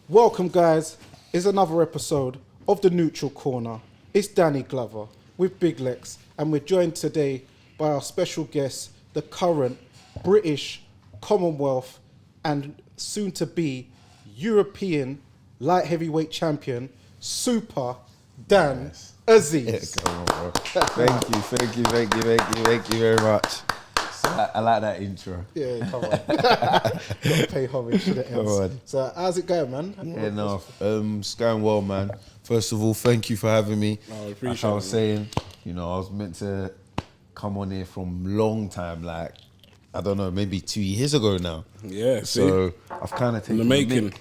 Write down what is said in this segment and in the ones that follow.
Welcome, guys. It's another episode of the Neutral Corner. It's Danny Glover with Big Lex, and we're joined today by our special guest, the current British, Commonwealth, and soon-to-be European light heavyweight champion, Super Dan Azeez. Yeah, come on, bro. Thank you very much. I like that intro. Yeah, come on. Gotta pay homage to the else. Come on. So, how's it going, man? Yeah, no, it's going well, man. First of all, thank you for having me. No, I appreciate like I was it. saying, you know, I was meant to come on here from long time, like, I don't know, maybe 2 years ago now. Yeah, So I've kind of taken in the making.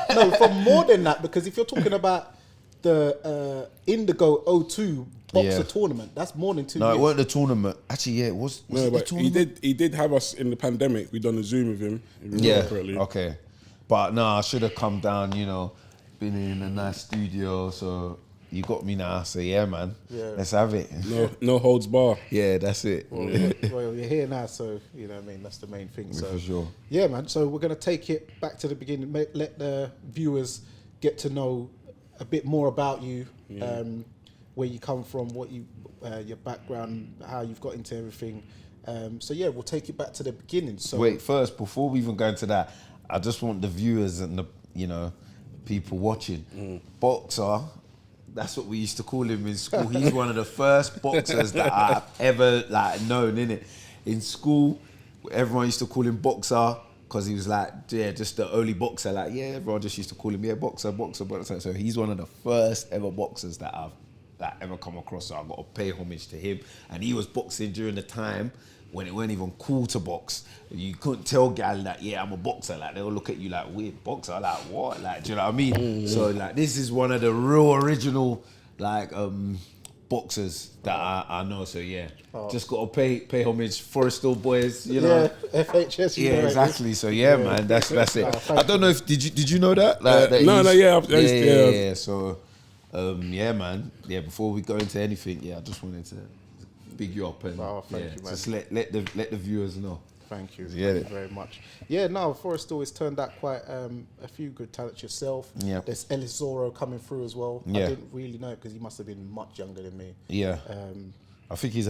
No, from more than that, because if you're talking about the Indigo 02 boxer tournament, that's more than 2 years. No, it wasn't the tournament. Actually, yeah, it was No, it the but tournament? he did have us in the pandemic. We done a Zoom with him. If you Yeah, remember correctly. okay. But no, I should have come down, you know, been in a nice studio, so you got me now. So yeah, man, let's have it. No holds bar. Yeah, that's it. Well, you're here now, so you know what I mean. That's the main thing. So For sure. yeah, man. So we're gonna take it back to the beginning. Let the viewers get to know a bit more about you, where you come from, what you, your background, how you've got into everything. So yeah, we'll take it back to the beginning. So Wait, first, before we even go into that, I just want the viewers and the, you know, people watching. Boxer, that's what we used to call him in school. He's one of the first boxers that I've ever like known, innit? In school, everyone used to call him Boxer because he was like, yeah, just the only boxer. Like, yeah, everyone just used to call him, yeah, boxer. So he's one of the first ever boxers that I've ever come across. So I've got to pay homage to him. And he was boxing during the time when it weren't even cool to box. You couldn't tell gal that, yeah, I'm a boxer. Like, they'll look at you like, weird boxer? Like, what? Like, do you know what I mean? So, like, this is one of the real original, like, boxers that I know. So, yeah, just got to pay homage. Forest Hill boys, you know? yeah, FHS. Yeah, exactly. So, yeah, man, that's it. I don't know if, did you know that? Like, Yeah. So, yeah, man. Yeah, before we go into anything, yeah, I just wanted to big you up and thank you, man. just let the viewers know. Thank you. Yeah. Thank you very much. Yeah, no, Forest always turned out quite a few good talents yourself. Yeah. There's Ellis Zorro coming through as well. Yeah. I didn't really know it because he must have been much younger than me. Yeah. I think he's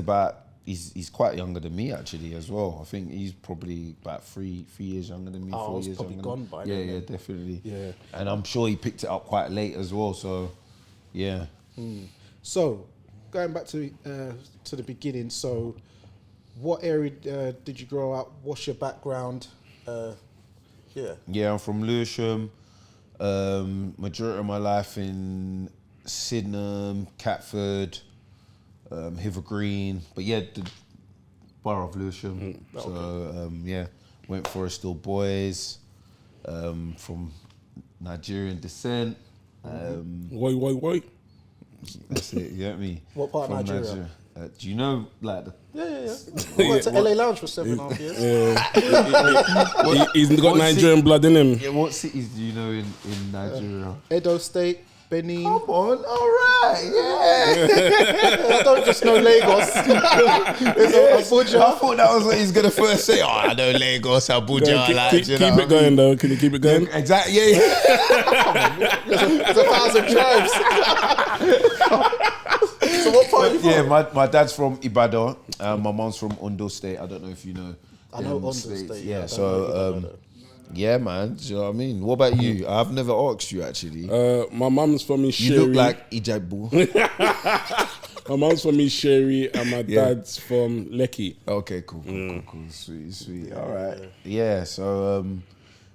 quite younger than me actually as well. I think he's probably about 3 years younger than me. Oh, 4 he's years probably younger gone than by me. then. Yeah, definitely. Yeah. And I'm sure he picked it up quite late as well. So, yeah. So, going back to the beginning. So, what area did you grow up? What's your background? Yeah, I'm from Lewisham. Majority of my life in Sydenham, Catford, Hither Green. But yeah, the borough of Lewisham. So yeah, went Forest Hill boys, from Nigerian descent. Woi. That's it, you get me? What part of Nigeria? Do you know, like, Yeah. I went to LA Lounge for 7.5 years. He's got What Nigerian blood in him. yeah, what cities do you know in Nigeria? Edo State, Benin. Come on, all right, yeah. I don't just know Lagos. There's Abuja. I thought that was what he's gonna first say. Oh, I know Lagos, Abuja. Keep it going though. Can you keep it going? Exactly, yeah. There's 1,000 tribes. So what part are you from? Yeah, my dad's from Ibadan. My mom's from Ondo State. I don't know if you know. I know Ondo State. Yeah, I don't so know Ibadan. yeah, man. Do you know what I mean? What about you? I've never asked you actually. My mum's from Isheri. You look like Ijebu. My mum's from Isheri and my dad's from Lekki. Okay, cool. Sweet. All right. Yeah, so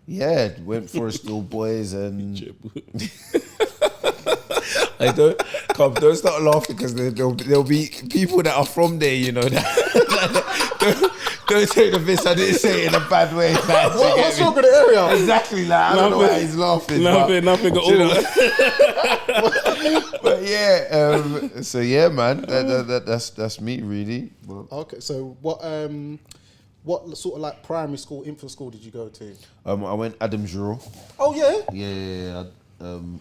yeah, went Forest Hill boys and don't start laughing because there'll be people that are from there, you know. Don't take the piss. I didn't say it in a bad way. Like, What's wrong with the area? Exactly, like I don't know why he's laughing. Nothing at all. But yeah, so yeah, man, that's me really. Well, Okay, so what sort of like primary school, infant school did you go to? I went Adams Rural. Oh yeah? Yeah.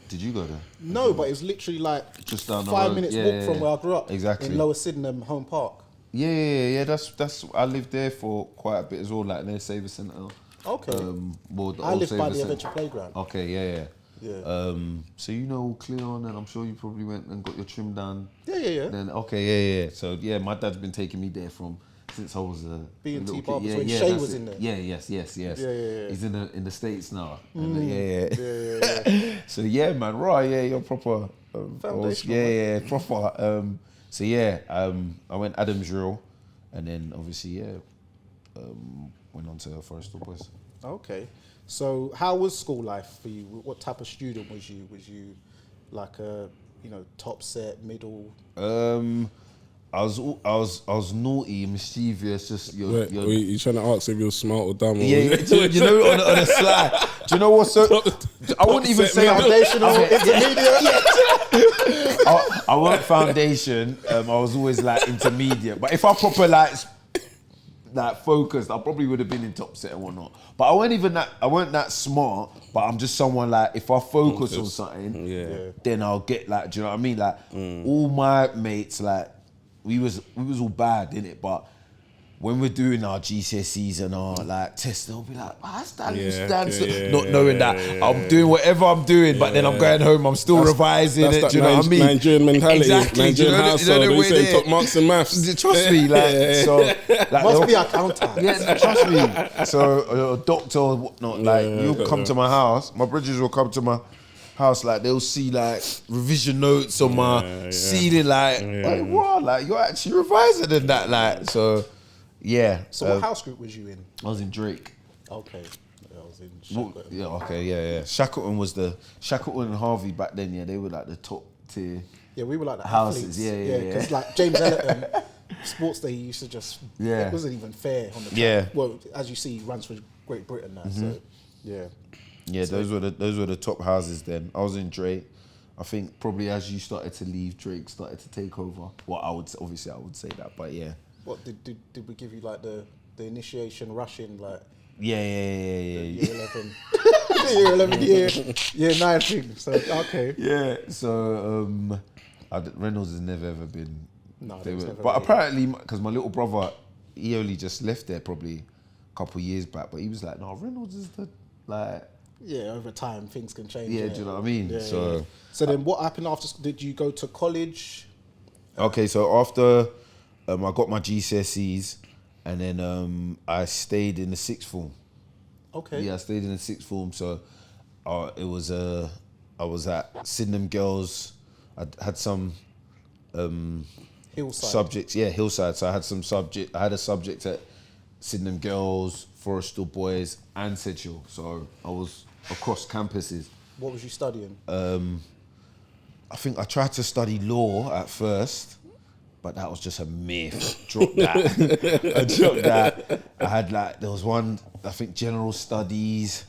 Did you go there? No, but it was literally like Just down the 5 road. minutes Yeah, walk yeah, from yeah. where I grew up. Exactly. In Lower Sydenham Home Park. Yeah. That's. I lived there for quite a bit as well, like near Saver Centre. Okay. Well, the I old live by Saver the Centre. Adventure Playground. Okay, yeah. Yeah. So you know Cleon, and I'm sure you probably went and got your trim done. Yeah. Then okay, yeah. So yeah, my dad's been taking me there since I was a B&T little Barbers kid. when Shay that's was it. in there. Yeah, yes. Yeah. He's in the States now. Yeah. So yeah, man, right? Yeah, you're proper. Foundational, proper. So yeah, I went Adams Drill, and then obviously went on to Forest Hill Boys. Okay. So how was school life for you? What type of student was you? Was you like a, top set, middle? I was naughty, mischievous. Just You trying to ask if you're smart or dumb? Or yeah. You know, on a slide. Do you know what's so? I wouldn't even say Foundational, intermediate. I weren't foundation. I was always like intermediate. But if I proper like focused, I probably would have been in top set and whatnot. But I weren't that smart. But I'm just someone like, if I focus on something, then I'll get like, do you know what I mean? Like all my mates, like we was all bad, innit? But when we're doing our GCSEs and our like tests, they'll be like, not knowing that I'm doing whatever I'm doing, but then I'm going home, I'm still revising it. That's Do you know what I mean? Nigerian mentality, Exactly. Nigerian household. They say top marks in maths. Trust me, like so. Like, Must be accountant. Yeah, trust me. So a doctor or whatnot, like you'll come to my house. My bridges will come to my house, like they'll see like revision notes on my ceiling, like what? Like you're actually revising in that, like so. Yeah. So what house group was you in? I was in Drake. Okay. I was in Shackleton. Yeah. Okay. Yeah. Shackleton was Shackleton and Harvey back then. Yeah, they were like the top tier. Yeah, we were like the houses. Athletes. Yeah. Because like James Ellerton, Sports Day, he used to just. Yeah. It wasn't even fair on the track. Yeah. Well, as you see, he runs for Great Britain now. So yeah. Yeah, those were the top houses then. I was in Drake. I think probably as you started to leave, Drake started to take over. Well, I would say that, but yeah. What did we give you like the initiation rush in like? Yeah. Year 11, year 9 thing. So okay. Yeah. So Reynolds has never ever been. No, but apparently, because my little brother, he only just left there probably a couple of years back. But he was like, "No, Reynolds is the like." Yeah, over time things can change. Yeah, do you know what I mean? Yeah, so. So then, what happened after? Did you go to college? Okay, so after I got my GCSEs, and then I stayed in the sixth form. Okay. Yeah, I stayed in the sixth form. So it was I was at Sydenham Girls. I had some Hillside. subjects. Yeah, Hillside. So I had a subject at Sydenham Girls, Forest Hill Boys, and Sedgehill. So I was across campuses. What was you studying? I think I tried to study law at first, but that was just a myth. Dropped that. I had there was one, I think general studies,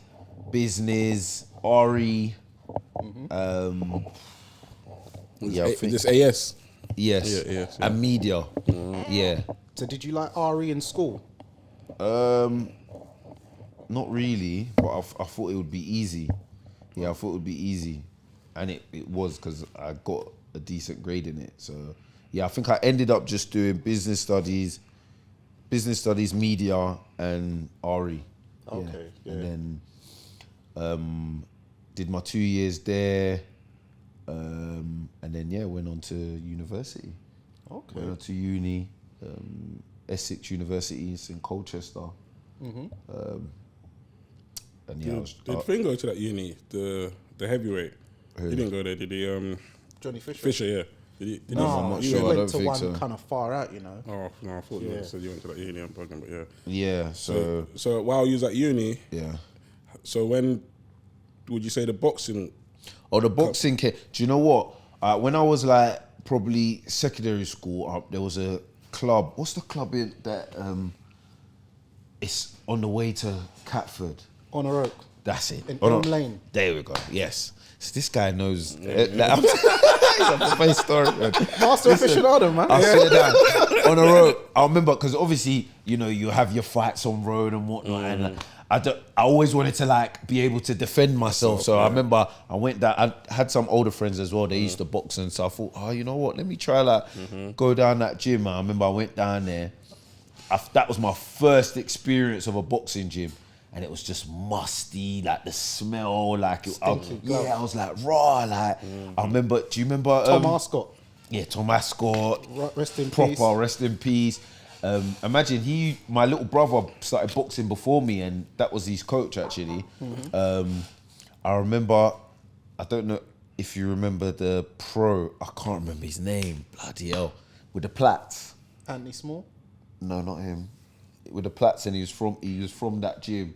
business, RE. Yeah, I think This AS. yes, Yeah. and media. Yeah. So did you like RE in school? Not really, but I thought it would be easy. Yeah, I thought it would be easy, and it was because I got a decent grade in it. So yeah, I think I ended up just doing business studies, media, and RE. Okay, yeah. And then did my 2 years there, and then went on to university. Okay. Went on to uni, Essex University, it's in Colchester. And yeah, Did Finn go to that uni, the heavyweight? Who? He didn't go there, did he? Johnny Fisher. Fisher, yeah. Did he? No, I'm not you sure, I went don't to think one so. kind of far out, you know. Oh no, I thought Yeah. you said you went to that uni. I'm bugging, but yeah. Yeah, so So while you was at uni, yeah. so when would you say the boxing? Oh, the boxing came. Do you know what? When I was like probably secondary school, there was a club. What's the club in that? It's on the way to Catford. Honor Oak. That's it. In Oh, no. Elm Lane. There we go. Yes. So this guy knows. He's a face story, man. Master aficionado, man. I said that on the road. I remember because obviously, you have your fights on road and whatnot, and I always wanted to be able to defend myself. So I remember I went down. I had some older friends as well. They used to box, and so I thought, oh, you know what? Let me try go down that gym. I remember I went down there. That was my first experience of a boxing gym, and it was just musty, like the smell, like Stinky glove. I was like raw, like I remember. Do you remember Tom Ascot. Yeah, Tom Ascot. Rest in proper, peace. rest in peace. Imagine my little brother started boxing before me, and that was his coach actually. I remember, I don't know if you remember the pro, I can't remember his name, bloody hell, with the plaits. Anthony Small. No, not him. With the plaits, and he was from that gym.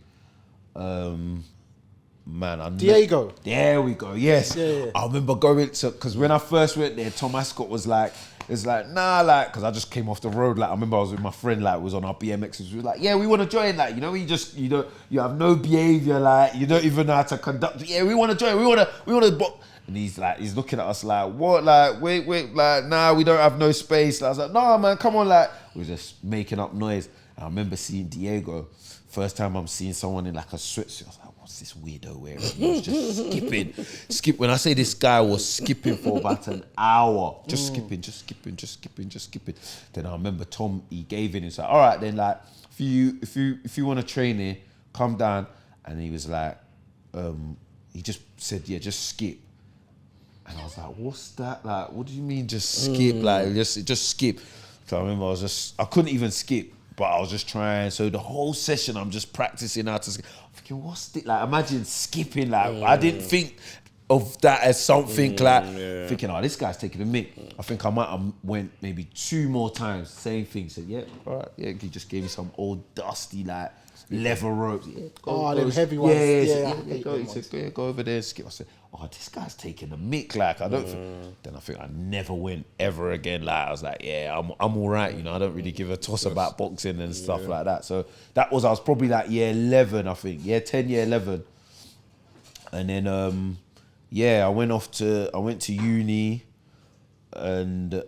Diego. There we go. Yes. Yeah. I remember going to, because when I first went there, Tom Ascot was like, it's like, nah, like, because I just came off the road. Like, I remember I was with my friend, like, was on our BMXs. We were like, yeah, we want to join. Like, you know, you have no behavior. Like, you don't even know how to conduct. Yeah, we want to join. We want to box. And he's looking at us like, what? Like, wait, like, nah, we don't have no space. Like, I was like, nah, man, come on. Like, we were just making up noise. And I remember seeing Diego. First time I'm seeing someone in like a sweatsuit. I was like, what's this weirdo wearing? He was just skipping. When I say this guy was skipping for about an hour, just skipping. Then I remember Tom, he gave in. He's like, all right, then, like, if you want to train here, come down. And he was like, he just said, yeah, just skip. And I was like, what's that? Like, what do you mean just skip? Like, just skip. So I remember I couldn't even skip. But I was just trying. So the whole session, I'm just practicing how to skip. I'm thinking, what's it? Like, imagine skipping. Like, I didn't think of that as something thinking, oh, this guy's taking a mick. I think I might have went maybe 2 more times. Same thing. Said, yeah, all right. Yeah, he just gave me some old dusty, like, leather ropes. Yeah, them heavy ones. He said, yeah, go over there and skip. I said, oh, this guy's taking a mick. Like, I don't think. Then I think I never went ever again. Like, I was like, yeah, I'm all right. You know, I don't really give a toss about boxing and stuff like that. So I was probably like year 11, I think. Year 10, year 11. And then, I went to uni, and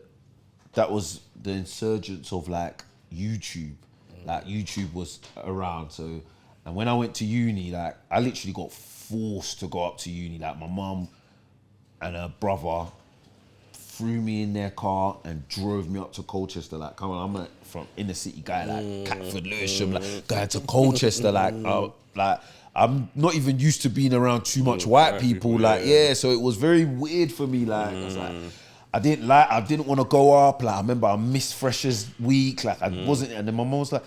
that was the insurgence of like YouTube. Like, YouTube was around. So, and when I went to uni, like, I literally got forced to go up to uni. Like, my mum and her brother threw me in their car and drove me up to Colchester. Like, come on, I'm a from inner city guy, like Catford, Lewisham, like going to Colchester. Like, I'm not even used to being around too much white people. Like, so it was very weird for me. Like, I was like, I didn't want to go up. Like, I remember I missed Freshers Week. Like, I wasn't, and then my mum was like,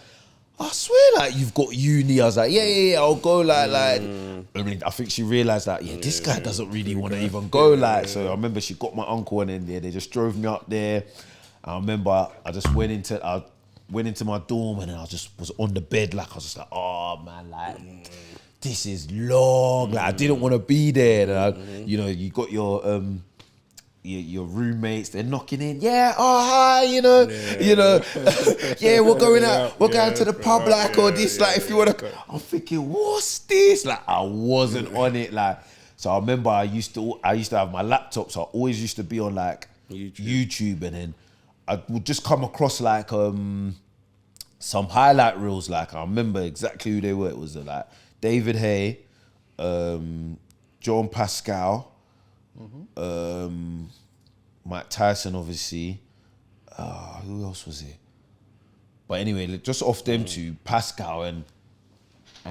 I swear, like, you've got uni. I was like, yeah, I'll go. Like, I mean, I think she realised that, this guy doesn't really want to even go. Like, so I remember she got my uncle, and then they just drove me up there. I remember I just went into my dorm, and then I just was on the bed. Like, I was just like, oh man, like, this is long. Like, I didn't want to be there. And you got your roommates, they're knocking in. Yeah, oh hi, yeah, we're going out, we're going to the pub, like, or this, like, if you want to. I'm thinking, what's this? Like, I wasn't on it, like. So I remember I used to have my laptop, so I always used to be on like YouTube, and then I would just come across like some highlight reels. Like, I remember exactly who they were. It was like David Hay, John Pascal. Mike Tyson, obviously. Who else was it? But anyway, just off them two, Pascal and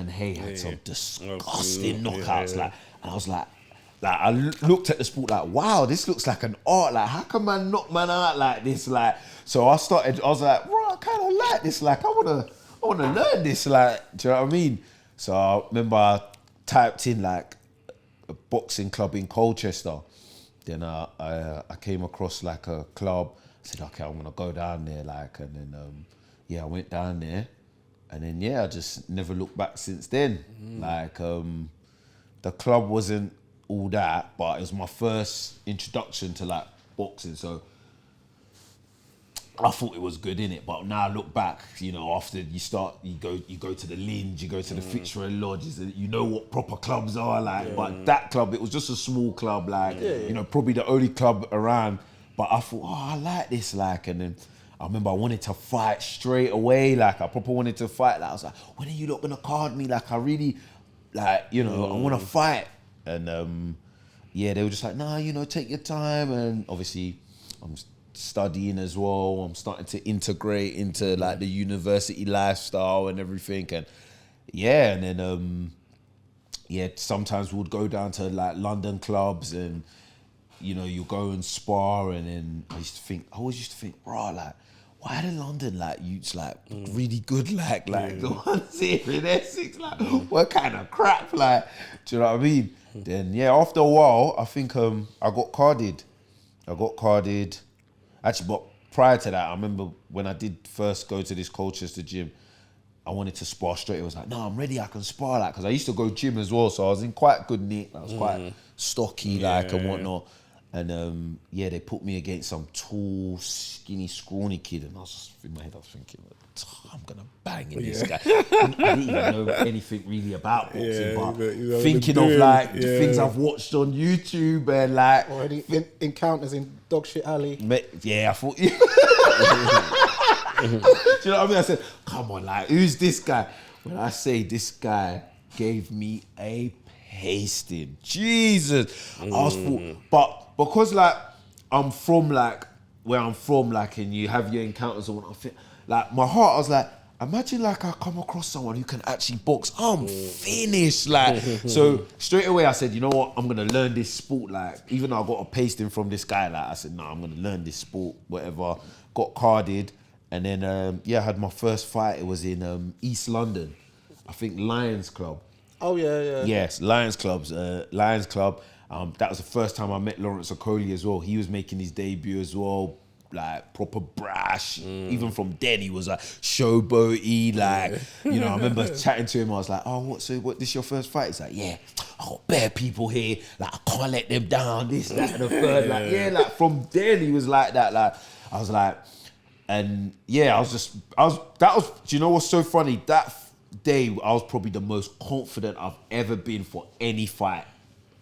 Hay had some disgusting knockouts. Like, and I was like I looked at the sport like, wow, this looks like an art. Like, how can man knock man out like this? Like, so I was like, bro, I kind of like this. Like, I wanna learn this. Like, do you know what I mean? So I remember I typed in like a boxing club in Colchester. Then I came across like a club. I said, okay, I'm gonna go down there, like, and then I went down there, and then I just never looked back since then. Like, the club wasn't all that, but it was my first introduction to like boxing, so I thought it was good in it. But now I look back, after you go to the Linge, you go to the Fitzroy Lodges, and you know what proper clubs are like. But that club, it was just a small club, like, probably the only club around. But I thought, I like this, like, and then I remember I wanted to fight straight away, like, I proper wanted to fight. Like, I was like, when are you not gonna card me? Like, I really, like, I want to fight. And they were just like, nah, take your time. And obviously, I'm studying as well. I'm starting to integrate into like the university lifestyle and everything. And yeah, and then sometimes we'd go down to like London clubs and you go and spar, and then I always used to think, bro, like, why the London like youths like really good like the ones here in Essex, like what kind of crap, like, do you know what I mean? Then after a while I think I got carded. Actually, but prior to that, I remember when I did first go to this Colchester gym, I wanted to spar straight. I was like, no, I'm ready, I can spar, like, because I used to go gym as well, so I was in quite good nick. I was quite stocky, like, and whatnot. And they put me against some tall, skinny, scrawny kid, and I was just in my head, I was thinking, I'm gonna bang in this guy. And I didn't even know anything really about boxing, but thinking of like the things I've watched on YouTube and like already encounters in Dog Shit Alley. I thought. Do you know what I mean? I said, come on, like, who's this guy? When I say this guy gave me a pasting, Jesus, I was but because like I'm from like where I'm from, like, and you have your encounters and what I feel like, my heart, I was like, imagine like I come across someone who can actually box, I'm finished, like. So straight away I said, you know what, I'm gonna learn this sport, like, even though I got a pasting from this guy, like, I said, no, I'm gonna learn this sport, whatever. Got carded, and then I had my first fight. It was in East London, I think Lions Club. Oh yeah. Yes, Lions Club. That was the first time I met Lawrence Okoli as well. He was making his debut as well, like proper brash. Even from then, he was like showboaty. Like, I remember chatting to him. I was like, "Oh, what? This your first fight?" He's like, "Yeah, I got bare people here. Like, I can't let them down. This, that, and the third." Like, like from then he was like that. Like, I was like, and I was. Do you know what's so funny? That day, I was probably the most confident I've ever been for any fight,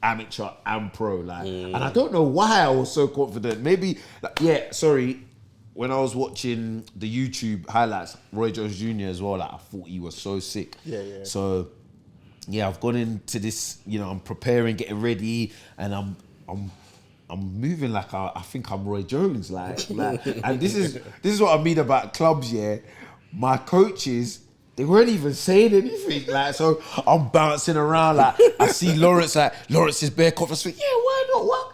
amateur and pro, like, and I don't know why I was so confident. Maybe, when I was watching the YouTube highlights, Roy Jones Jr. as well, like, I thought he was so sick. Yeah. So, I've gone into this, I'm preparing, getting ready, and I'm moving like I think I'm Roy Jones, like, and this is what I mean about clubs. My coaches, they weren't even saying anything, like, so I'm bouncing around, like, I see Lawrence, like, Lawrence is bare confident, why not, what,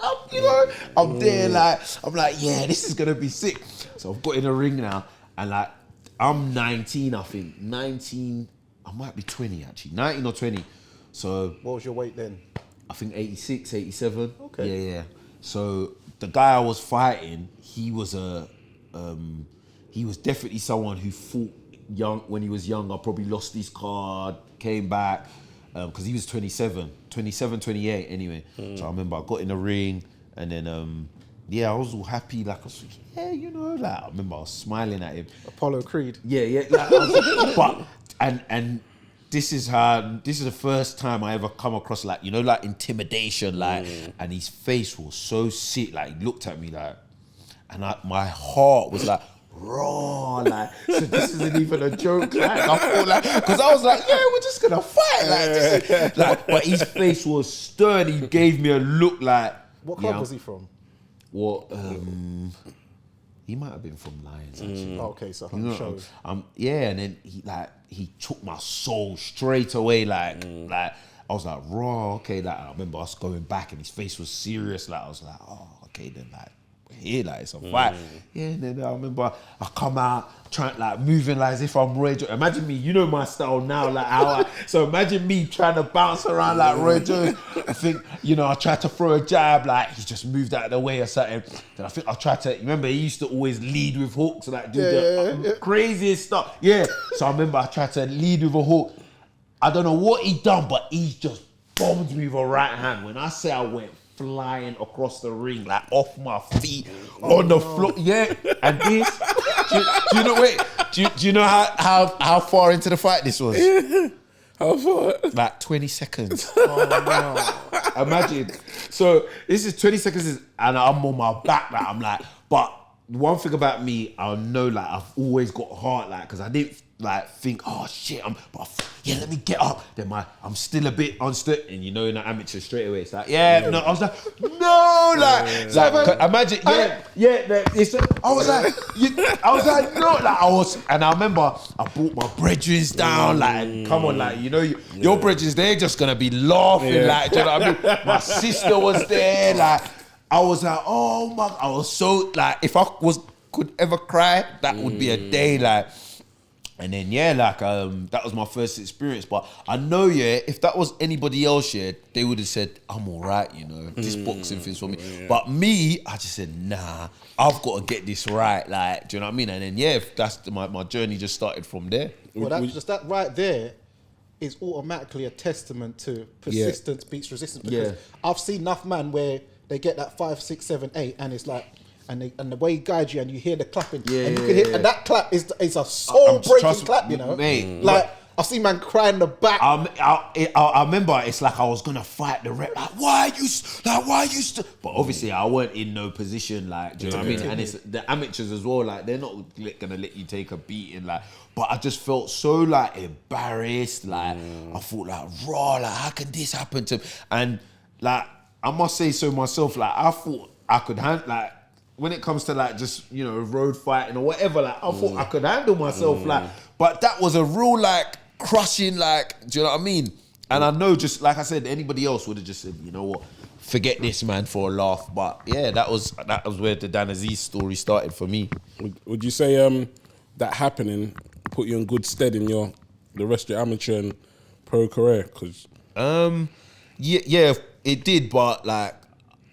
I'm there, like, I'm like, this is gonna be sick. So I've got in a ring now, and like, I'm 19, I think, 19, I might be 20 actually, 19 or 20, so. What was your weight then? I think 86, 87. Okay. Yeah. So the guy I was fighting, he was definitely someone who fought young when he was younger, probably lost his card, came back, because he was 27, 28 anyway. So I remember I got in the ring, and then I was all happy, like, I was thinking, like, I remember I was smiling at him. Apollo Creed. Like, but and this is the first time I ever come across, like, like intimidation, like, and his face was so sick, like, he looked at me like, and my heart was like, raw, like, so this isn't even a joke, like, I thought, like, because I was like, we're just gonna fight, like, but his face was stern. He gave me a look like. What club was he from? What? He might have been from Lions, actually. Oh, okay, so I'm sure. And then he took my soul straight away, like, I was like, raw, okay, like, I remember us going back, and his face was serious, like, I was like, oh, okay, then, like, here, like, it's a fight. And then I remember I come out trying, like, moving like as if I'm Roy Jones. Imagine me, my style now, like, so imagine me trying to bounce around like Roy Jones. I think, I tried to throw a jab, like, he just moved out of the way or something. Then I think I tried to, remember, he used to always lead with hooks, like, do the craziest stuff. So I remember I tried to lead with a hook. I don't know what he done, but he just bombed me with a right hand. When I say I went flying across the ring, like, off my feet, on the floor. And this, do you know how far into the fight this was? How far? Like 20 seconds. Oh no. Imagine. So this is 20 seconds and I'm on my back, like, but one thing about me, I know, like, I've always got heart, like, because I didn't like think, oh shit, let me get up. Then I'm still a bit unstuck, and you know, in the amateur straight away, it's like, no. I was like, no, imagine, I was like, no, and I remember I brought my brethrens down, like, come on, like, you know, your brethrens, they're just gonna be laughing, like, do you know what I mean? My sister was there, like, I was like, oh my, I was so, like, if I could ever cry, that would be a day, like. And then that was my first experience. But I know, if that was anybody else, they would have said, I'm all right, you know, this boxing thing's for me. Yeah. But me, I just said, nah, I've got to get this right, like, do you know what I mean? And then that's my journey just started from there. Well, that right there is automatically a testament to persistence beats resistance. Because I've seen enough man where they get that 5, 6, 7, 8, and it's like, and the way he guides you, and you hear the clapping, and you can hit, and that clap is a soul-breaking clap, you know. Mate, like I've seen man cry in the back. I remember it's like I was gonna fight the rep. Like, why are you? But obviously, I weren't in no position. Like, do you know what I mean? And it's the amateurs as well. Like, they're not gonna let you take a beating. Like, but I just felt so like embarrassed. Like, I thought like, raw. Like, how can this happen to me? And like, I must say so myself. Like, I thought I could handle like. When it comes to like just, you know, road fighting or whatever, like I thought I could handle myself, like, but that was a real like crushing, like, do you know what I mean? And I know, just like I said, anybody else would have just said, you know what, forget this man for a laugh. But yeah, that was where the Dan Azeez story started for me. Would you say that happening put you in good stead in the rest of your amateur and pro career? Cause yeah, it did, but like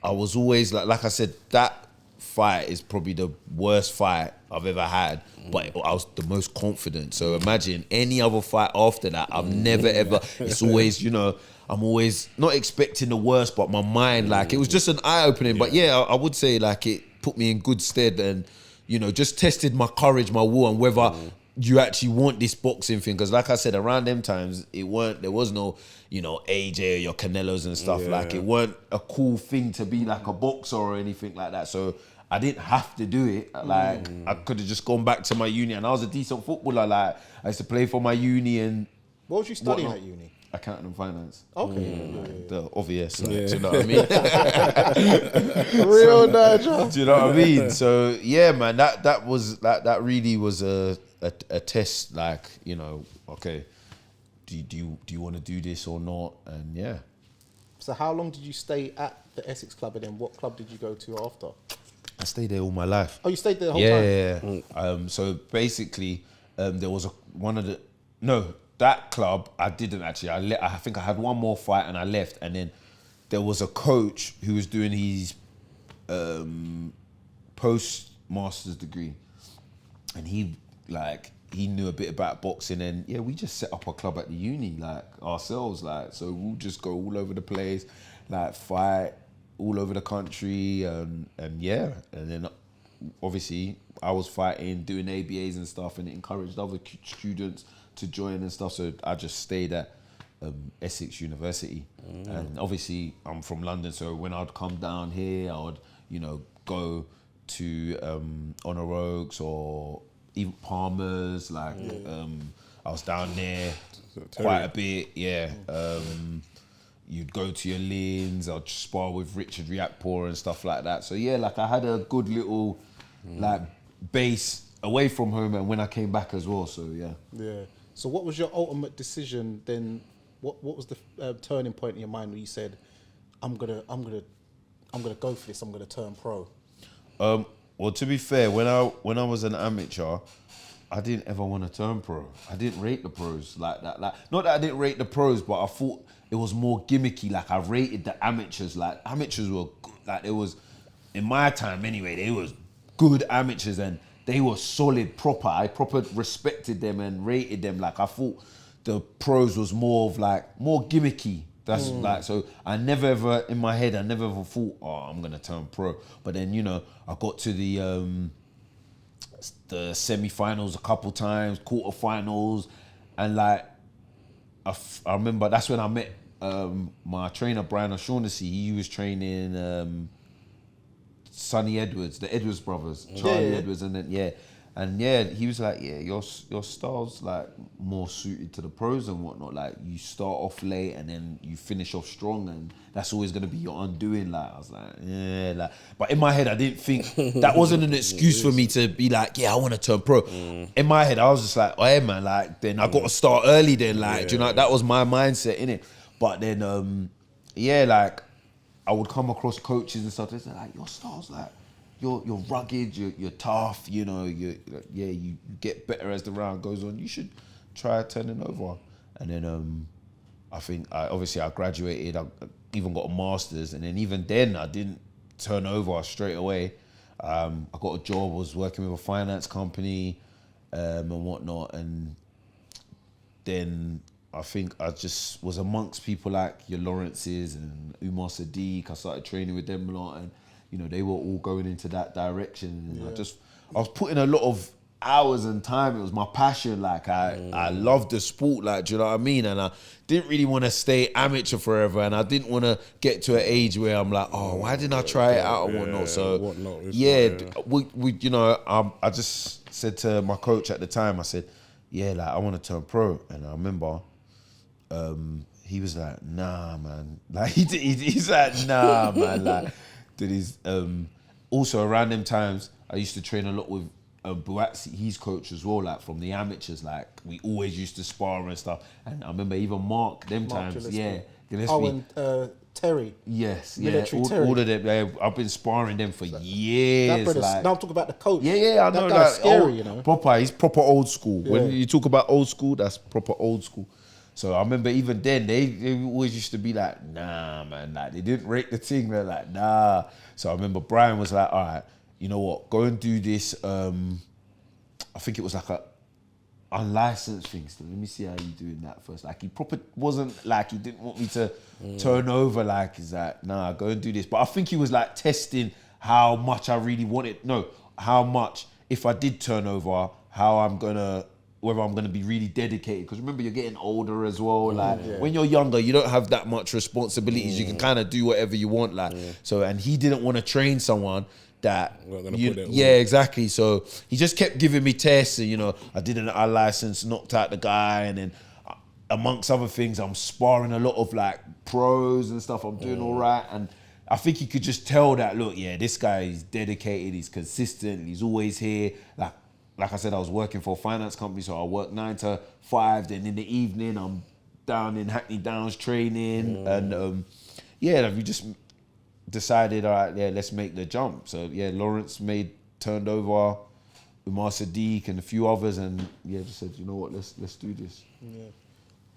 I was always like I said, that fight is probably the worst fight I've ever had, but I was the most confident. So imagine any other fight after that, I've never ever, it's always, you know, I'm always not expecting the worst, but my mind, like, it was just an eye-opening. But yeah, I would say like it put me in good stead, and, you know, just tested my courage, my will, and whether you actually want this boxing thing. Because like I said, around them times, there was no, you know, AJ or your Canelos and stuff. Like, it weren't a cool thing to be like a boxer or anything like that. So I didn't have to do it. Like, I could have just gone back to my uni, and I was a decent footballer. Like, I used to play for my uni and what was you studying at uni? Accounting and finance. Okay. The obvious, like, do you know what I mean? Real Nigel. Do you know what I mean? So yeah, man, that really was a test. Like, you know, okay, do you want to do this or not? And yeah. So how long did you stay at the Essex club, and then what club did you go to after? I stayed there all my life. Oh, you stayed there the whole time? Yeah. So basically, there was that club, I didn't actually. I think I had one more fight and I left. And then there was a coach who was doing his post-master's degree. And he knew a bit about boxing. And yeah, we just set up a club at the uni, like, ourselves. Like, so we'll just go all over the place, like, fight all over the country. And then obviously I was fighting, doing ABAs and stuff, and it encouraged other students to join and stuff. So I just stayed at Essex University. And obviously I'm from London, so when I'd come down here, I would, you know, go to Honor Oaks or even Palmer's. Like, I was down there quite a bit. Yeah. You'd go to your Lins, I'd spar with Richard Riakpour and stuff like that. So yeah, like, I had a good little like base away from home, and when I came back as well. So yeah. Yeah. So what was your ultimate decision then? What was the turning point in your mind where you said, I'm gonna go for this, I'm gonna turn pro? Well, to be fair, when I was an amateur, I didn't ever want to turn pro. I didn't rate the pros like that. Like, not that I didn't rate the pros, but I thought it was more gimmicky. Like, I rated the amateurs. Like, amateurs were good. Like, it was, in my time anyway, they was good amateurs, and they were solid, proper. I proper respected them and rated them. Like, I thought the pros was more of like, more gimmicky. That's like, so I never ever, in my head, I never ever thought, oh, I'm going to turn pro. But then, you know, I got to the semi-finals a couple times, quarter-finals, and like, I remember that's when I met my trainer, Brian O'Shaughnessy. He was training Sonny Edwards, the Edwards brothers, Charlie Edwards, and then, And yeah, he was like, yeah, your style's like more suited to the pros and whatnot. Like you start off late and then you finish off strong, and that's always gonna be your undoing. Like I was like, yeah, like. But in my head, I didn't think that wasn't an excuse for me to be like, yeah, I want to turn pro. In my head, I was just like, oh yeah, man, like then I got to start early. Then like, do you know, that was my mindset in it. But then, yeah, like I would come across coaches and stuff. They say like, your style's like. You're rugged, you're tough, you know, you get better as the round goes on. You should try turning over. And then I think I graduated, I even got a master's, and then even then I didn't turn over straight away. I got a job, was working with a finance company and whatnot, and then I think I just was amongst people like your Lawrences and Umar Sadiq. I started training with them a lot, and you know, they were all going into that direction. And I was putting a lot of hours and time. It was my passion. Like I loved the sport, like, do you know what I mean? And I didn't really want to stay amateur forever. And I didn't want to get to an age where I'm like, oh, why didn't I try it out or whatnot? So we you know, I just said to my coach at the time, I said, yeah, like I want to turn pro. And I remember, he was like, nah, man. Like he's like, nah, man. Like, that is also around them times I used to train a lot with Buatsi, his coach as well, like from the amateurs. Like we always used to spar and stuff. And I remember even Mark times, Gillespie. Gillespie. And Terry. Yes, Military yeah, Terry. all of them. I've been sparring them for years. Like, now I'm talking about the coach. Yeah, I know. That guy's like, scary, you know. He's proper old school. Yeah. When you talk about old school, that's proper old school. So I remember even then, they always used to be like, nah, man, like they didn't rate the thing. They're like, nah. So I remember Brian was like, all right, you know what, go and do this. I think it was like a unlicensed thing. So let me see how you doing that first. Like he proper wasn't like, he didn't want me to turn over. Like he's like, nah, go and do this. But I think he was like testing how much I really wanted. No, how much if I did turn over, whether I'm gonna be really dedicated. Because remember, you're getting older as well. Like when you're younger, you don't have that much responsibilities. You can kind of do whatever you want. Like so, and he didn't want to train someone that exactly. So he just kept giving me tests, and you know, I did an license, knocked out the guy, and then amongst other things, I'm sparring a lot of like pros and stuff. I'm doing all right, and I think he could just tell that. Look, yeah, this guy is dedicated. He's consistent. He's always here. Like I said, I was working for a finance company, so I work 9 to 5. Then in the evening, I'm down in Hackney Downs training, and we just decided, all right, yeah, let's make the jump. So yeah, Lawrence turned over Umar Sadiq and a few others, and yeah, just said, you know what, let's do this. Yeah,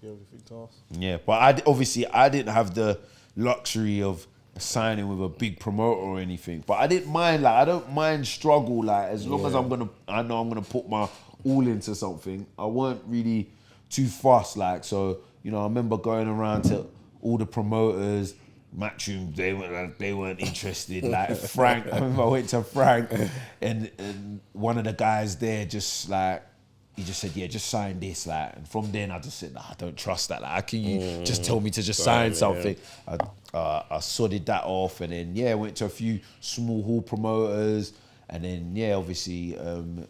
everything to us. Yeah, but I didn't have the luxury of signing with a big promoter or anything, but I didn't mind. Like I don't mind struggle. Like as long as I know I'm gonna put my all into something. I weren't really too fussed. Like so, you know, I remember going around to all the promoters. Matchroom, they weren't interested. Like Frank, I remember I went to Frank, and one of the guys there just like. He just said, yeah, just sign this. Like, and from then I just said, nah, I don't trust that. Like, how can you just tell me to just sign something? Yeah. I sorted that off, and then, went to a few small hall promoters, and then, obviously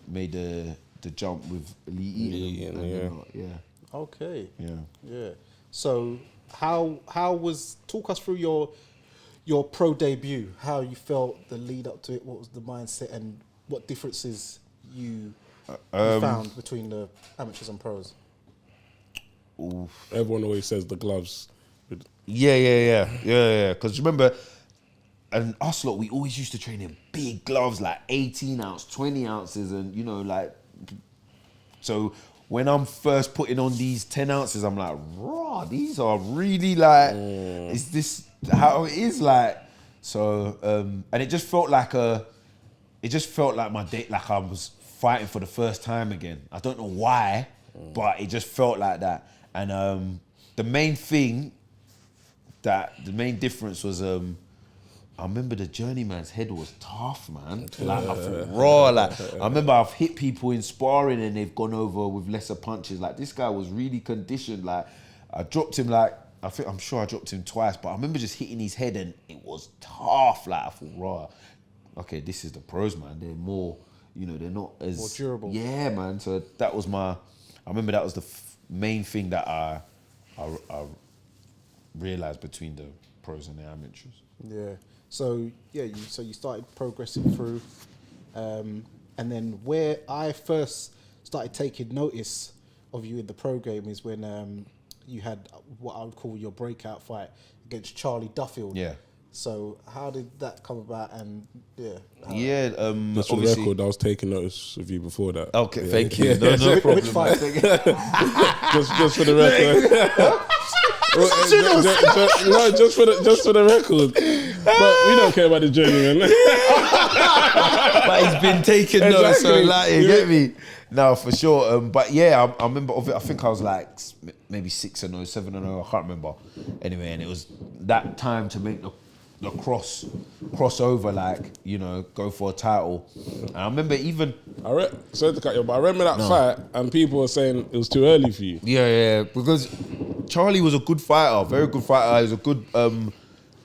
made the jump with Elite Eating. Okay. Yeah. So talk us through your pro debut, how you felt the lead up to it, what was the mindset, and what differences you found between the amateurs and pros? Everyone always says the gloves. Yeah. Because remember, and us lot, we always used to train in big gloves, like 18 ounce, 20 ounces, and you know, like, so when I'm first putting on these 10 ounces, I'm like, raw, these are really like, is this how it is? Like, so, and it just felt like my day, like I was fighting for the first time again. I don't know why, but it just felt like that. And the main difference was I remember the journeyman's head was tough, man. Like I felt raw. Like I remember I've hit people in sparring and they've gone over with lesser punches. Like this guy was really conditioned. Like I dropped him I'm sure I dropped him twice, but I remember just hitting his head and it was tough. Like I thought, raw. Okay, this is the pros, man. They're more, you know, they're not as more durable. Yeah, man. So that was I remember that was the main thing that I realized between the pros and the amateurs. Yeah. So you started progressing through, and then where I first started taking notice of you in the pro game is when you had what I would call your breakout fight against Charlie Duffield. Yeah. So how did that come about? And Just for the obviously. record, I was taking notice of you before that. Okay, thank you. No problem. Which fight? just for the record. just for the record. But we don't care about the journey, man. But he's been taking notes, so like, you get me? No, for sure. But yeah, I remember of it. I think I was like maybe 6-0, 7-0. I can't remember. Anyway, and it was that time to make the crossover, like, you know, go for a title. And I remember even Sorry to cut you, but I remember that fight, and people were saying it was too early for you. Yeah, because Charlie was a good fighter, very good fighter. He was a good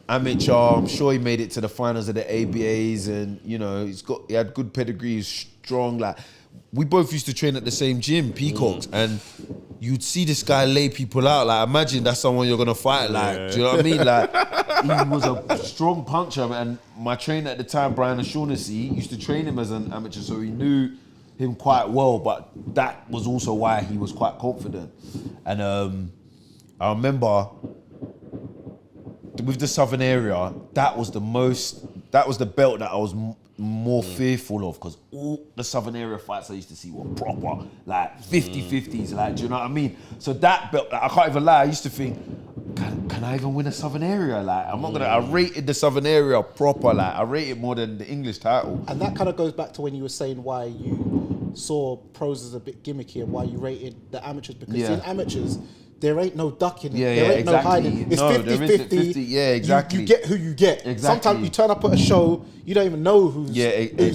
amateur. I'm sure he made it to the finals of the ABAs, and you know, he had good pedigree. He's strong. Like, we both used to train at the same gym, Peacocks, and you'd see this guy lay people out. Like, imagine that's someone you're gonna fight. Like, do you know what I mean? Like, he was a strong puncher, and my trainer at the time, Brian O'Shaughnessy, used to train him as an amateur, so he knew him quite well. But that was also why he was quite confident. And I remember with the Southern area, that was the belt that I was more fearful of, because all the Southern area fights I used to see were proper, like 50-50s, like, do you know what I mean? So that belt, like, I can't even lie, I used to think, can I even win a Southern area? Like, I'm not gonna, I rated the Southern area proper, like, I rate it more than the English title. And that kind of goes back to when you were saying why you saw pros as a bit gimmicky and why you rated the amateurs, because in amateurs, there ain't no ducking. There ain't no hiding. It's 50-50. Yeah, exactly. You get who you get. Exactly. Sometimes you turn up at a show, you don't even know who's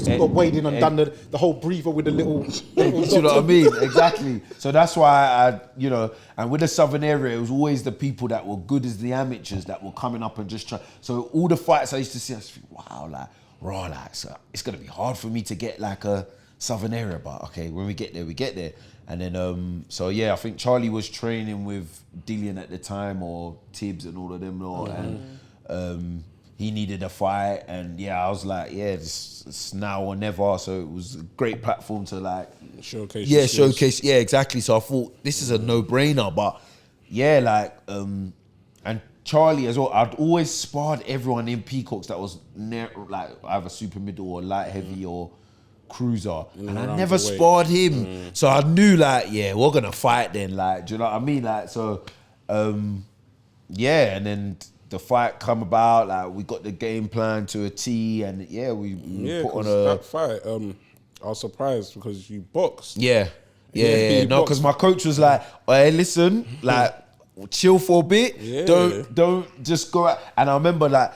got weighed in and done the whole breather with the little do you know what I mean? Exactly. So that's why you know, and with the Southern area, it was always the people that were good as the amateurs that were coming up and just try. So all the fights I used to see, I just think, wow, like, raw, like, so it's gonna be hard for me to get like a Southern area, but okay, when we get there, we get there. And then, so yeah, I think Charlie was training with Dillian at the time, or Tibbs and all of them, and he needed a fight, and yeah, I was like, yeah, it's now or never. So it was a great platform to like showcase. Yeah, showcase. Yeah, exactly. So I thought this is a no-brainer, but yeah, like, and Charlie as well. I'd always sparred everyone in Peacocks that was near, like, either super middle or light heavy or cruiser, and I never sparred him, so I knew, like, yeah, we're gonna fight then, like, do you know what I mean? Like, so yeah, and then the fight come about, like, we got the game plan to a T, and yeah, we put on a that fight. I was surprised because you boxed. Yeah. No, because my coach was like, hey, listen, like, chill for a bit, don't just go out. And I remember, like,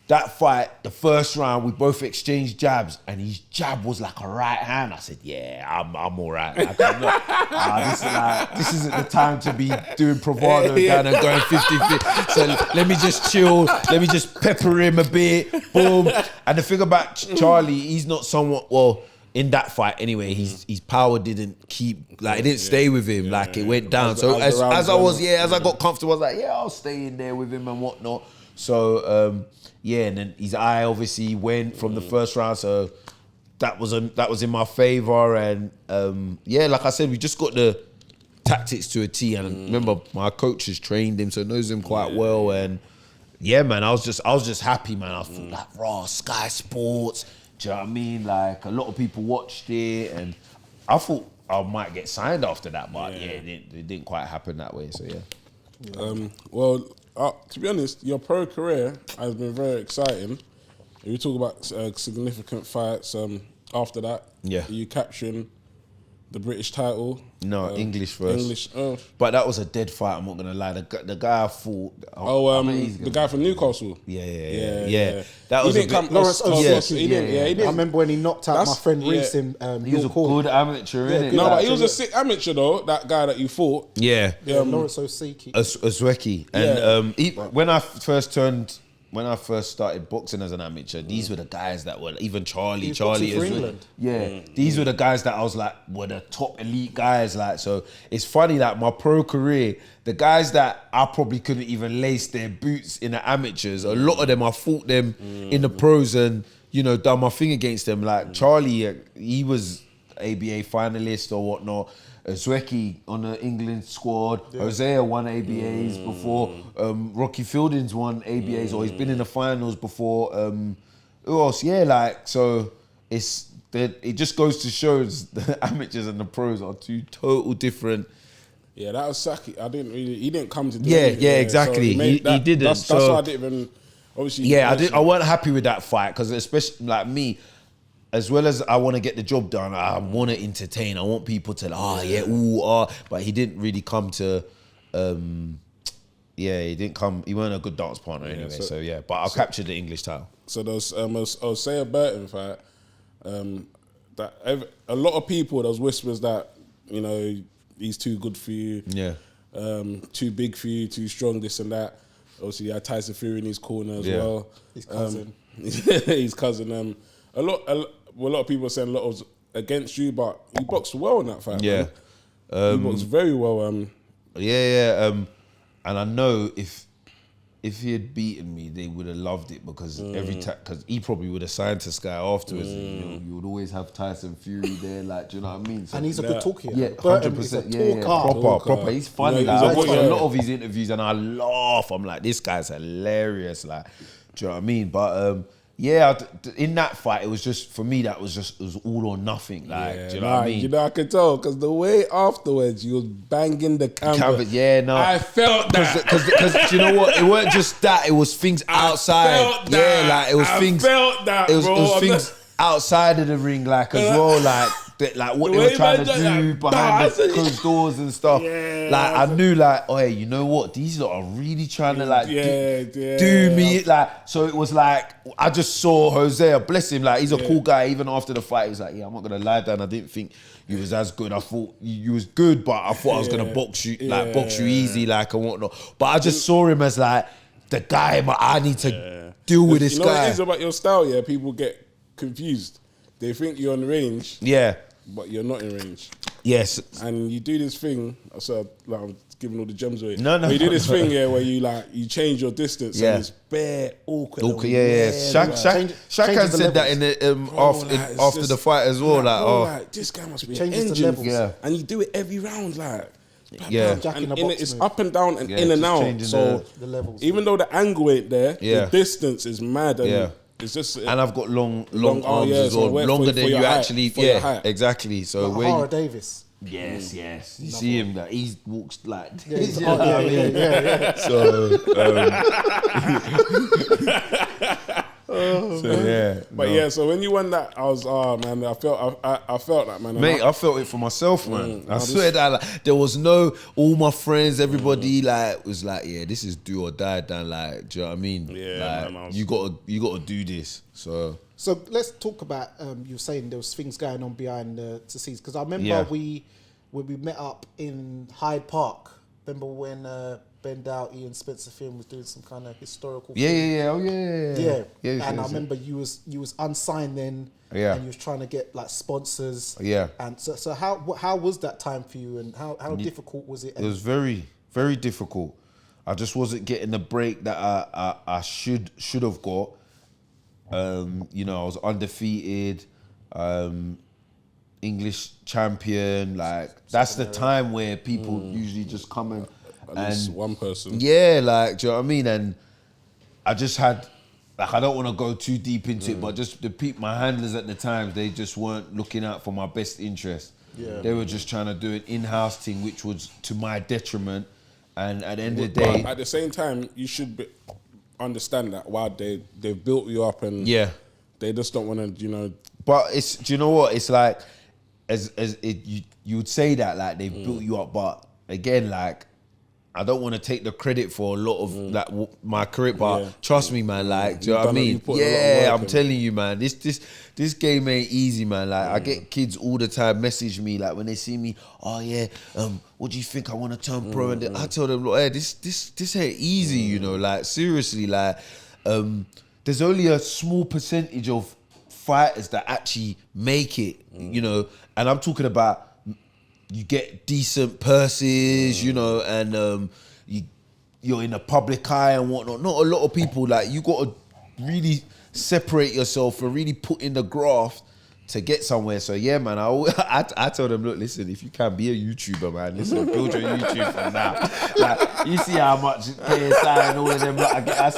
that fight, the first round, we both exchanged jabs, and his jab was like a right hand. I said, yeah, I'm all right. Like, this isn't the time to be doing bravado down and going 50-50. So let me just chill. Let me just pepper him a bit. Boom. And the thing about Charlie, he's not somewhat, well, in that fight anyway, his power didn't keep, like, it didn't stay with him. Like, it went down. So as I got comfortable, I was like, yeah, I'll stay in there with him and whatnot. So, yeah, and then his eye obviously went from the first round, so that was in my favour. And yeah, like I said, we just got the tactics to a T. And remember, my coach has trained him, so knows him quite well. And yeah, man, I was just happy, man. I thought, like, raw, Sky Sports. Do you know what I mean? Like, a lot of people watched it, and I thought I might get signed after that, but yeah, it didn't quite happen that way. So yeah. Well, to be honest, your pro career has been very exciting. If you talk about significant fights, after that, are you capturing the British title? No, English first. English, but that was a dead fight, I'm not gonna lie. The guy I fought. The guy from Newcastle. Yeah. That was Lawrence Oswecki. He didn't. I remember when he knocked out my friend Reese in he was a good amateur, innit? No, but he was a sick amateur though. That guy that you fought. Lawrence Oswecki. Oswecki. And when I first turned when I first started boxing as an amateur, these were the guys that were even Charlie boxing for as well. England. Yeah, these were the guys that I was like were the top elite guys. Like, so it's funny, like my pro career, the guys that I probably couldn't even lace their boots in the amateurs, a lot of them I fought them in the pros and, you know, done my thing against them. Like Charlie, he was ABA finalist or whatnot. Zwecki on the England squad. Hosea won ABAs before. Rocky Fielding's won ABAs, or he's been in the finals before. Who else? Yeah, like, so it just goes to show the amateurs and the pros are two total different. Yeah, that was Saki. He didn't come to do Yeah, anything. exactly. So He didn't. That's why I didn't even, obviously. Yeah, I wasn't happy with that fight because especially like me, as well as I want to get the job done, I want to entertain. I want people to but he didn't really come to. He didn't come. He wasn't a good dance partner anyway. So but I captured the English title. So there's Osea Burton fight. That a lot of people, there's whispers that, you know, he's too good for you. Yeah. Too big for you, too strong, this and that. Obviously, he had Tyson Fury in his corner as well. His cousin. His cousin. A lot of people are saying a lot was against you, but he boxed well in that fight. Yeah. Man. He boxed very well. And I know if he had beaten me, they would have loved it because every time, because he probably would have signed to Sky afterwards. And, you would always have Tyson Fury there, like, do you know what I mean? So, and he's a good talker. Yeah, 100%. Proper. He's funny. Like, I watch a lot of his interviews and I laugh. I'm like, this guy's hilarious. Like, do you know what I mean? But in that fight, it was just, for me, it was all or nothing. Like, do you know what I mean? You know, I could tell because the way afterwards you was banging the canvas. I felt that. Because you know what? It weren't just that. It was things outside. I felt that. Yeah, like it was things. I felt that, it was, bro. It was things outside of the ring, like as well, like what they were trying to do behind the closed doors and stuff. Yeah, like I knew, like, oh, hey, you know what? These lot are really trying to like do me. Like, so it was like I just saw Hosea, bless him, like he's a cool guy. Even after the fight, he was like, yeah, I'm not gonna lie, Dan, I didn't think you was as good. I thought you was good, but I thought I was gonna box you easy, like and whatnot. But I just saw him as like the guy. I need to deal with this guy. You know what it is about your style? Yeah, people get confused. They think you're on range. Yeah. But you're not in range. Yes. And you do this thing, so like I'm giving all the gems away. No. But you do this thing, where you change your distance and it's bare awkward. Shaq said that in the after the fight as well. Like, this guy must be an engine. And you do it every round, like. And it's up and down and in and out. So the levels, even though the angle ain't there, the distance is mad. And it's just, and I've got long arms as well, longer than you actually. Exactly. So like Hara Davis. Yes. You see him that he walks like. So when you won that, I was man, I felt that, man. Mate, I felt it for myself, man. I swear that like, there was all my friends, everybody like was like, yeah, this is do or die, Dan. Like, do you know what I mean? Yeah, like, man, you gotta do this. So let's talk about you were saying there was things going on behind the scenes, because I remember when we met up in Hyde Park. Remember when Ben Doughty and Spencer Finn was doing some kind of historical thing? And I remember you was unsigned then, and you was trying to get like sponsors. And so how was that time for you, and how difficult was it? It was very, very difficult. I just wasn't getting the break that I should have got. You know, I was undefeated, English champion. Like that's the time where people usually just come and. At least one person. Yeah, like, do you know what I mean? And I just had, like, I don't want to go too deep into it, but just my handlers at the time, they just weren't looking out for my best interest. Yeah. They were just trying to do an in-house thing, which was to my detriment. And at the end of the day... At the same time, you should understand that, wow, they've built you up and they just don't want to, you know... But it's, do you know what? It's like, you would say that, like, they've built you up, but again, like, I don't want to take the credit for a lot of like my career, but trust me, man. Like, do you know what I mean? Yeah, I'm telling you, man. This game ain't easy, man. Like, I get kids all the time message me like when they see me. Oh yeah, what do you think? I want to turn pro, and I tell them, look, hey, this ain't easy, you know. Like seriously, like, there's only a small percentage of fighters that actually make it, you know, and I'm talking about you get decent purses, you know, and you're in the public eye and whatnot. Not a lot of people, like, you got to really separate yourself and really put in the graft to get somewhere. So yeah, man, I told them, look, listen, if you can be a YouTuber, man, listen, build your YouTube from now. Like, you see how much KSI and all of them, like, I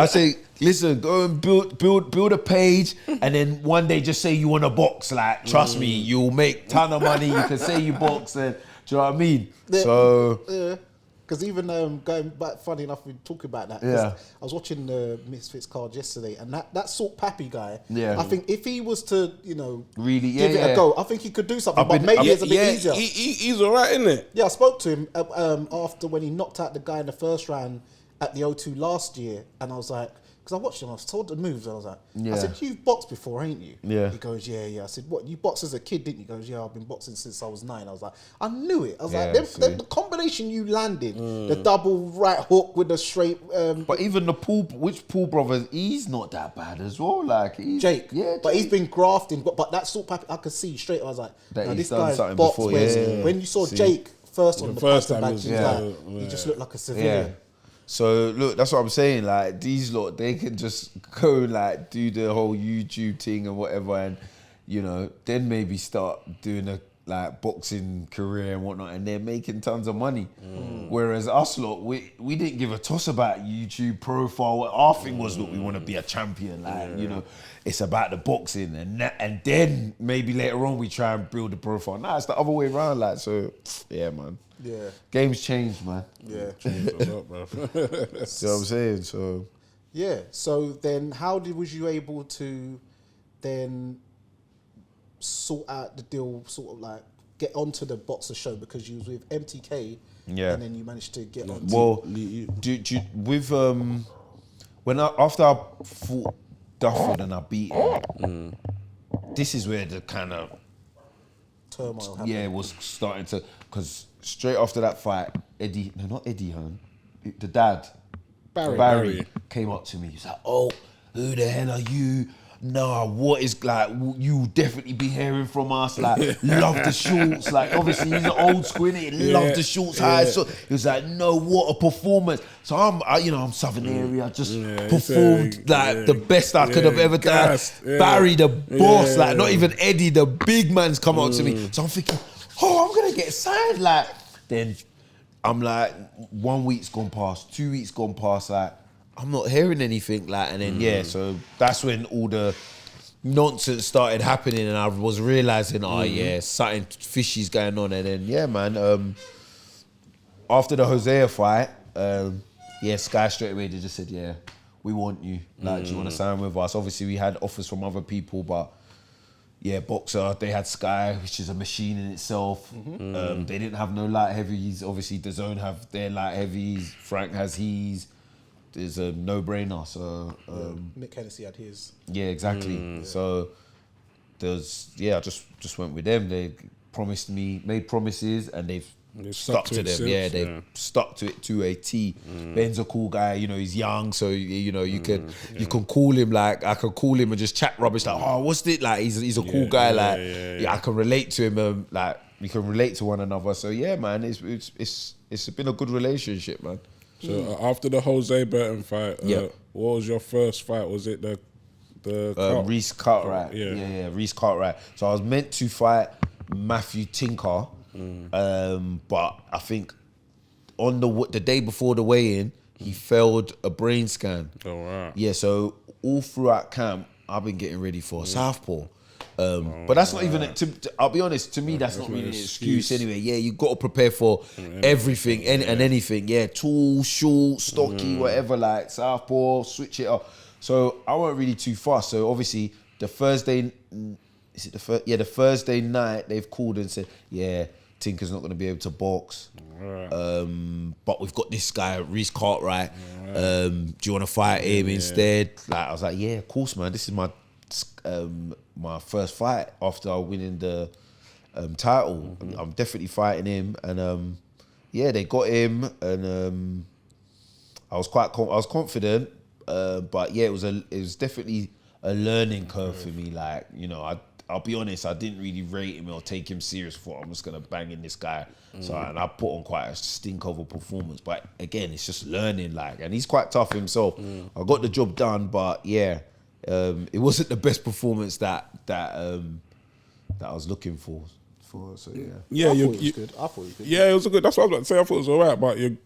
say, listen, go and build a page, and then one day just say you want to box. Like, trust me, you'll make ton of money. You can say you box, and do you know what I mean? So. Because even going back, funny enough, we talk about that. Yeah. I was watching the Misfits card yesterday, and that Salt Pappy guy. Yeah. I think if he was to, you know, really give it a go, I think he could do something. But maybe it's a bit easier. He's alright, isn't it? Yeah, I spoke to him after when he knocked out the guy in the first round at the O2 last year, and I was like, because I watched him, I was told the moves, and I was like, I said, you've boxed before, ain't you? Yeah. He goes, yeah. I said, what, you boxed as a kid, didn't you? He goes, yeah, I've been boxing since I was 9. I was like, I knew it. I was like, the combination you landed, the double right hook with the straight... but even which Paul brothers, he's not that bad as well. Like, Jake. Yeah, but he's been grafting. But that Salt Pappy, I could see straight, I was like, no, this guy's boxed. Before, when you saw Jake first on the first time, match, he just looked like a civilian. Yeah. So look, that's what I'm saying. Like, these lot, they can just go like do the whole YouTube thing and whatever, and you know, then maybe start doing a like boxing career and whatnot, and they're making tons of money. Whereas us lot, we didn't give a toss about YouTube profile. Our thing was, look, we want to be a champion. Like, you know, it's about the boxing, and then maybe later on we try and build a profile. Nah, it's the other way around. Like, so yeah, man. Yeah. Game's changed, man. Yeah. Changed a lot, bro. See what I'm saying? So yeah. So then, was you able to then sort out the deal, sort of like get onto the boxer show, because you was with MTK, and then you managed to get on. Well, after I fought Dufford and I beat him, this is where the kind of turmoil happened. Yeah, it was starting to, because straight after that fight, not Eddie Hearn, the dad, Barry came up to me. He's like, oh, who the hell are you? Nah, what is, like, you definitely be hearing from us. Like, love the shorts. Like, obviously, he's an old school, innit? Love the shorts, high. So he was like, no, what a performance. So I'm Southern area. I just performed the best I could have ever done. Barry, the boss, like, not even Eddie, the big man's come up to me. So I'm thinking, oh, I'm gonna get signed. Like, then I'm like, 1 week's gone past, 2 weeks gone past, like, I'm not hearing anything, like, and then so that's when all the nonsense started happening, and I was realizing, something fishy's going on, and then man, after the Hosea fight, Sky straight away they just said, we want you, like, do you want to sign with us? Obviously we had offers from other people, but Boxer, they had Sky, which is a machine in itself. They didn't have no light heavies. Obviously DAZN have their light heavies. Frank has his. It's a no-brainer. So Nick Hennessy had his. Yeah, exactly. So there's I just went with them. They made promises, and they've stuck to them. They've stuck to it to a T. Ben's a cool guy. You know, he's young, so you know you can call him, like, I can call him and just chat rubbish, like, oh, what's it, like, he's a cool guy, like, I can relate to him, like, we can relate to one another. So yeah, man, it's been a good relationship, man. So after the Jose Burton fight, what was your first fight? Was it the Reece Cartwright? Yeah, Reece Cartwright. So I was meant to fight Matthew Tinker, but I think on the day before the weigh-in, he failed a brain scan. Oh wow! Yeah, so all throughout camp, I've been getting ready for a southpaw. But that's not even, I'll be honest, to me, that's not really an excuse anyway. Yeah, you got to prepare for everything and anything. Yeah, tall, short, stocky, whatever, like southpaw, switch it up. So I weren't really too fast. So obviously the Thursday, the Thursday night, they've called and said, Tinker's not going to be able to box. But we've got this guy, Reece Cartwright. Do you want to fight him instead? Like, I was like, yeah, of course, man. This is my first fight after winning the title. I'm definitely fighting him, and they got him, and I was confident, but yeah, it was definitely a learning curve for me. Like, you know, I'll be honest, I didn't really rate him or take him serious. I'm just gonna bang in this guy. So and I put on quite a stink of a performance. But again, it's just learning. Like, and he's quite tough himself. I got the job done, but yeah, it wasn't the best performance that I was looking for. So yeah, I thought it was good. Yeah, it was good. That's what I was about to say. I thought it was alright, but you're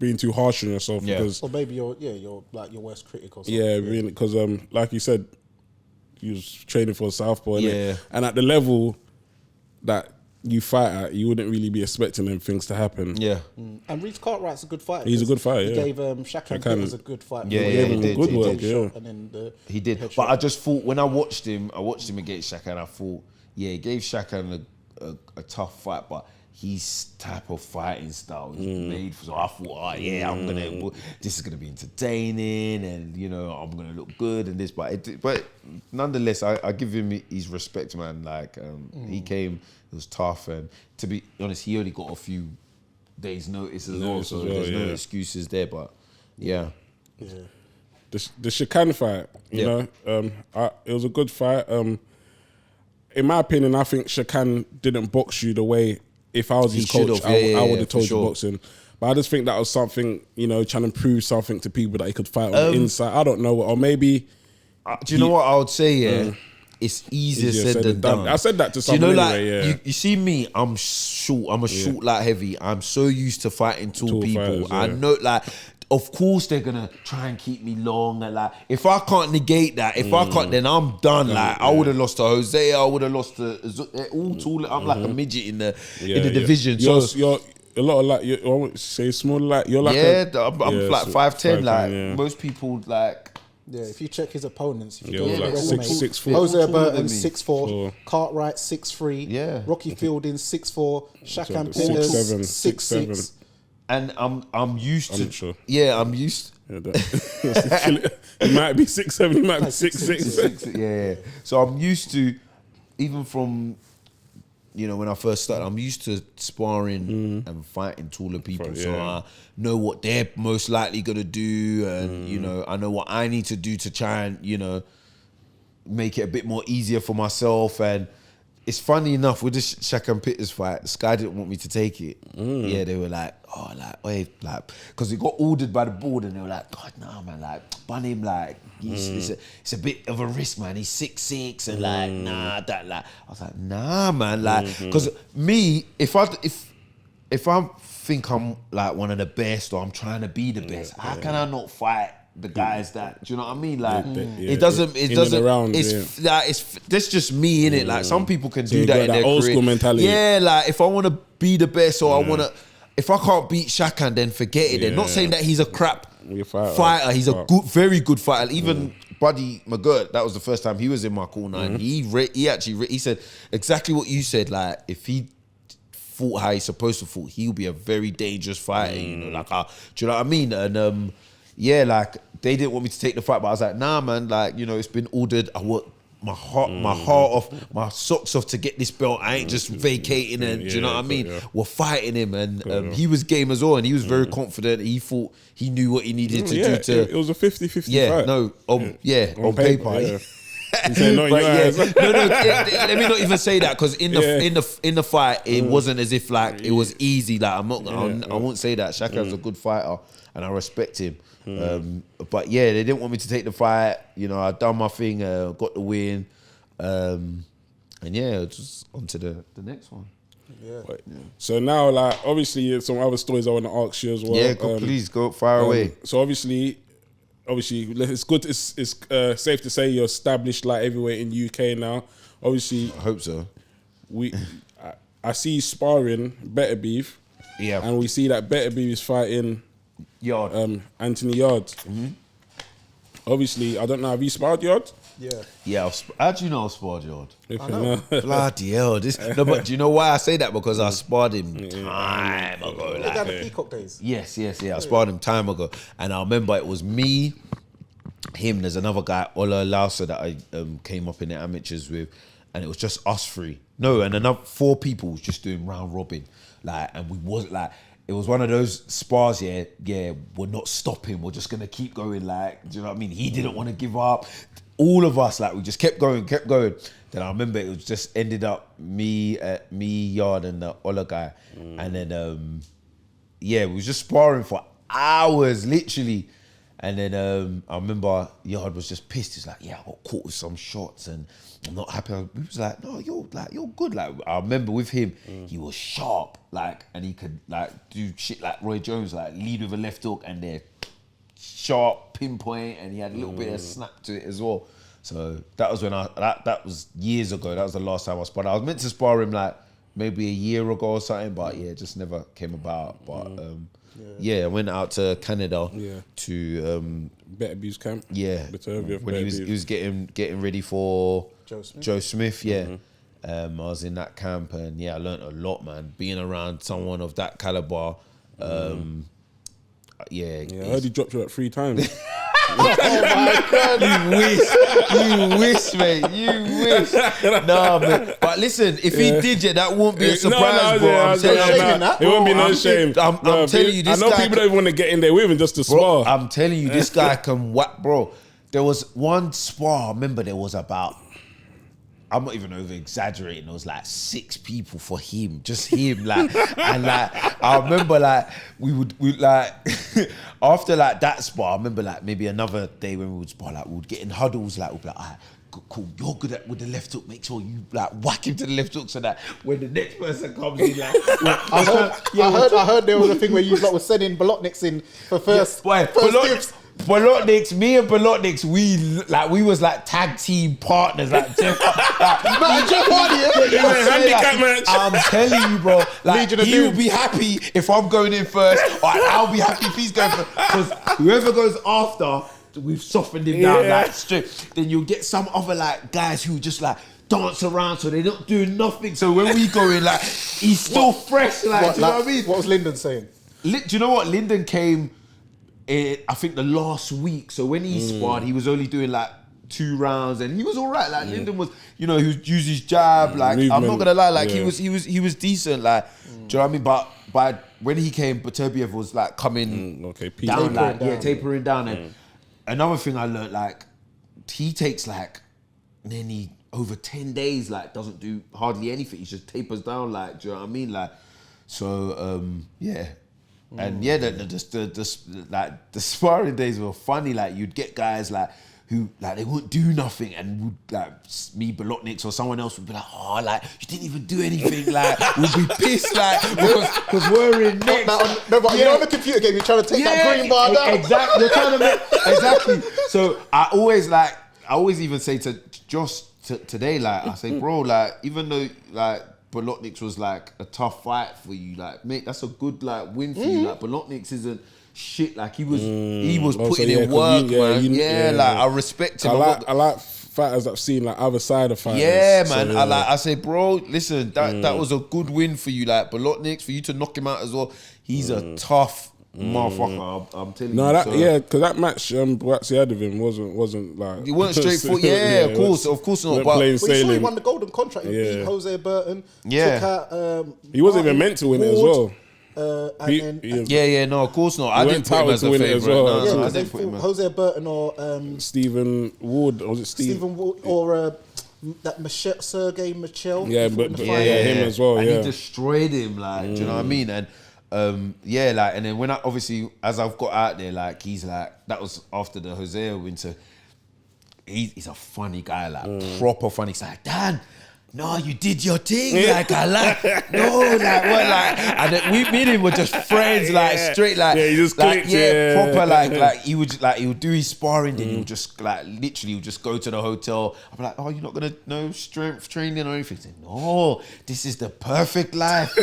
being too harsh on yourself because, or maybe you're like your worst critic or something. Yeah, because like you said, you was training for a southpaw, yeah, and at the level that you fight at, you wouldn't really be expecting them things to happen. Yeah, and Reece Cartwright's a good fighter. He's a good fighter. He yeah. gave Shakan Peters a good fight. Yeah, he did. Good work. Yeah, Yeah, and then he did. But I just thought when I watched him against Shakan, I thought, yeah, he gave Shakan a tough fight, but his type of fighting style is made for. So I thought, this is gonna be entertaining, and you know, I'm gonna look good and this. But nonetheless, I give him his respect, man. Like he came, it was tough, and to be honest, he only got a few days' notice as well, so there's no excuses there. But yeah. The Shakan fight, you know, it was a good fight. In my opinion, I think Shakan didn't box you the way, if I was his coach, I would have told you boxing. But I just think that was something, you know, trying to prove something to people that he could fight on the inside. I don't know, or maybe. Do you know what I would say? Yeah, it's easier said than done. I said that to someone anyway. You see me, I'm short. I'm a short, light, heavy. I'm so used to fighting tall people. Fighters, I know, like. Of course they're gonna try and keep me long, and like if I can't negate that, I can't, then I'm done. Like I would have lost to Jose, I would have lost to all tall. I'm like a midget in the division. You're a lot of like I won't say small, like you're like I'm like 5'10". Like most people, like if you check his opponents, if you go like 6'4". Jose Burton 6'4", Cartwright 6'3", Rocky Fielding 6'4", Shakan Peters 6'6". And I'm used to. Sure. Yeah, I'm used. It might be 6'7", it might be 6'6". Yeah. So I'm used to, even from, you know, when I first started, I'm used to sparring and fighting taller people. So I know what they're most likely gonna do, and you know, I know what I need to do to try and, you know, make it a bit more easier for myself. And it's funny enough, with this Shakan Peters fight, Sky didn't want me to take it. Yeah, they were like, oh, like, wait, like, because it got ordered by the board, and they were like, God, nah, man, like, bun him, like, it's a bit of a risk, man. He's 6'6", and like, nah, that, like, I was like, nah, man, like, because me, if I think I'm like one of the best, or I'm trying to be the best, how can I not fight the guys that, do you know what I mean? Like, it doesn't, that's just me, innit? Like, some people can do that in their old career. School mentality. Yeah, like, if I want to be the best, or I want to, if I can't beat Shakan, then forget it. They're not saying that he's a crap fighter. He's a good, very good fighter. Even Buddy McGirt, that was the first time he was in my corner, and he said exactly what you said. Like, if he fought how he's supposed to fight, he'll be a very dangerous fighter. You know, like, do you know what I mean? And yeah, like, they didn't want me to take the fight, but I was like, nah, man, like, you know, it's been ordered. I worked my heart off, my socks off to get this belt. I ain't just vacating it. Do you know what I mean? We're fighting him, and he was game as well, and he was very confident. He thought he knew what he needed to do to. It was a 50-50 fight. On paper. Yeah. Let me not even say that, because in the fight, it wasn't as if like it was easy. Like, I won't say that. Shakan's a good fighter, and I respect him. But yeah, they didn't want me to take the fight. You know, I done my thing, got the win, and yeah, just on to the next one. So now, like, obviously, some other stories I want to ask you as well. Yeah, please go far away. So obviously, it's good. It's safe to say you're established like everywhere in UK now. Obviously, I hope so. I see you sparring Beterbiev, and we see that Beterbiev is fighting Anthony Yard. Obviously, I don't know. Have you sparred Yard? Yeah. How do you know I sparred Yard? I know. Bloody hell! But do you know why I say that? Because I sparred him time ago. Like that the Peacock days. Yes. I sparred him time ago, and I remember it was me, him. There's another guy, Ola Lausa, that I came up in the amateurs with, and it was just us three. No, and another 4 people was just doing round robin, like, and we wasn't like. it was one of those spars, we're not stopping. We're just going to keep going. Like, do you know what I mean? He didn't want to give up. All of us, like, we just kept going. Then I remember it was just ended up me, Yard, and the Ola guy. And then, we was just sparring for hours, literally. And then I remember Yard was just pissed. He's like, I got caught with some shots and I'm not happy. He was like, no, you're good. Like, I remember with him, he was sharp, like, and he could like do shit like Roy Jones, like lead with a left hook and they're sharp, pinpoint, and he had a little bit of snap to it as well. So that was when that was years ago. That was the last time I sparred. I was meant to spar him like maybe a year ago or something, but it just never came about. But I went out to Canada to Beterbiev's camp. Yeah, Beterbiev, when he was getting ready for Joe Smith. I was in that camp and I learned a lot, man. Being around someone of that caliber. I heard he dropped you like 3 times. Oh my God! You wish, mate. You wish. Nah, man. But listen, if he did it, that won't be a surprise, bro. I'm telling you, it won't be no shame. I'm telling you, this guy. I know people don't even want to get in there with him just to spar. I'm telling you, this guy can whack, bro. There was one spar. I remember there was about, I'm not even over exaggerating. There was like 6 people for him, just him, like, and like I remember like we like after like that spar. I remember like maybe another day when we would spar, like we would get in huddles, like we'd be like, all right, cool, you're good at with the left hook. Make sure you like whack him to the left hook so that when the next person comes in, like I heard there was a thing where you lot were sending Bolotniks in for first tips. Bolotniks, me and Bolotniks, we was like tag team partners, like Jeff Hardy. I'm telling you, bro, like he would be happy if I'm going in first, or I'll be happy if he's going first, because whoever goes after, we've softened him down like straight. Then you'll get some other like guys who just like dance around, so they're not doing nothing. So when we go in, like he's still fresh, like do you know what I mean? What was Lyndon saying? Do you know what? Lyndon came, I think the last week. So when he sparred, he was only doing like 2 rounds, and he was all right. Like Lyndon was, he would use his jab. Like movement. I'm not gonna lie, like he was decent. Like, do you know what I mean? But by when he came, Beterbiev was like coming down, tapering down. And another thing I learned, like he takes like nearly over 10 days, like doesn't do hardly anything. He just tapers down. Like, do you know what I mean? Like, so And the sparring days were funny. Like you'd get guys like who like they wouldn't do nothing, and would like me, Bolotniks, or someone else would be like, oh, like you didn't even do anything. Like we'd be pissed, like because we're in next. No, but you're on the computer game. You're trying to take that green bar down. Exactly. You're trying to make exactly. So I always even say to Josh today, like I say, bro, like even though like Bolotniks was like a tough fight for you, like mate, that's a good like win for you. Like Bolotniks isn't shit. Like he was putting in work, man. Like I respect him. I like fighters I've seen like other side of fighters. Yeah, man. So, I say, bro, listen, that was a good win for you. Like Bolotniks, for you to knock him out as well. He's a tough motherfucker. I'm telling you. Because that match, Waxy had of him wasn't like it wasn't straightforward. Of course not. But we saw he won the golden contract. He beat Jose Burton. Took out, he wasn't even meant to win it as well. No, of course not. I didn't put him as a favourite as well. Because they fought Jose Burton or Stephen Wood, or was it Stephen Wood or that Sergey Michel? Him as well. And he destroyed him. Like, do you know what I mean? And like, and then when as I've got out there, like he's like, that was after the Hosea winter. He's a funny guy, like proper funny. He's like, Dan, no, you did your thing, like I like, no, like what, like, and then me and him were just friends, like straight, like, he just like, clicked, proper, like he would do his sparring, then he would just like literally would just go to the hotel. I'd be like, oh, you're not gonna no strength training or anything? He'd say, no, this is the perfect life.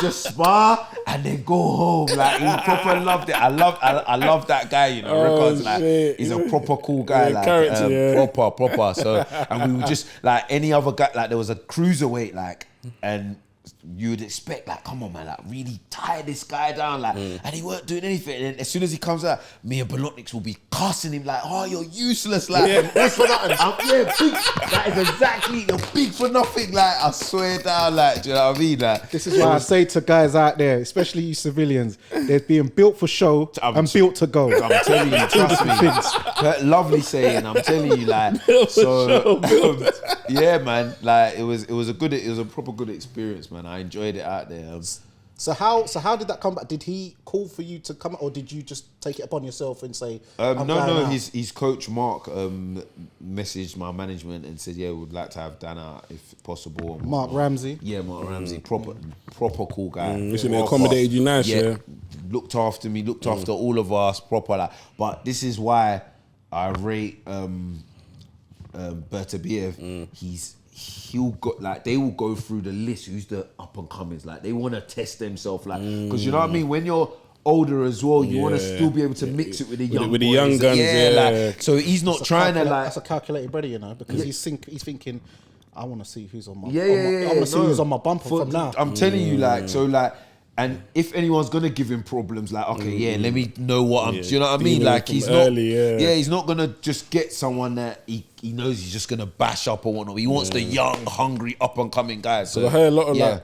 just spar and then go home. Like he proper loved it. I love that guy, you know. Records, like he's a proper cool guy, like proper. So and we would just like any other guy, like there was a cruiserweight, like, and you would expect, like, come on, man, like, really tie this guy down, like, and he weren't doing anything. And then as soon as he comes out, me and Bolotniks will be cussing him, like, oh, you're useless, like, big for nothing. Big. That is exactly, you're big for nothing, like, I swear down, like, do you know what I mean? Like, this is why I say to guys out there, especially you civilians, they're being built for show and built to go. I'm telling you, trust me. Lovely saying, I'm telling you, like, so, yeah, man, like, it was a proper good experience, man. I enjoyed it out there. So how did that come back? Did he call for you to come, or did you just take it upon yourself and say, no, his coach Mark messaged my management and said, yeah, we'd like to have Dan out if possible. Mark Ramsey? Yeah, Mark Ramsey, proper cool guy. Listen, they accommodated you nice, yeah. Looked after me, looked after all of us, proper, like. But this is why I rate Beterbiev. He'll go, like, they will go through the list who's the up and comers, like they want to test themselves, like, because you know what I mean, when you're older as well, you want to still be able to mix it with the young with the young guns, like, so he's not trying to, like, that's a calculated brother, you know, because he's thinking, I want to see who's on my I want to see who's on my bumper from now. I'm telling you, like, so, like, and if anyone's gonna give him problems, like, okay, let me know what I'm. Do you know what I mean? Like, he's not. He's not gonna just get someone that he knows he's just gonna bash up or whatnot. He wants the young, hungry, up and coming guys. So I heard a lot of like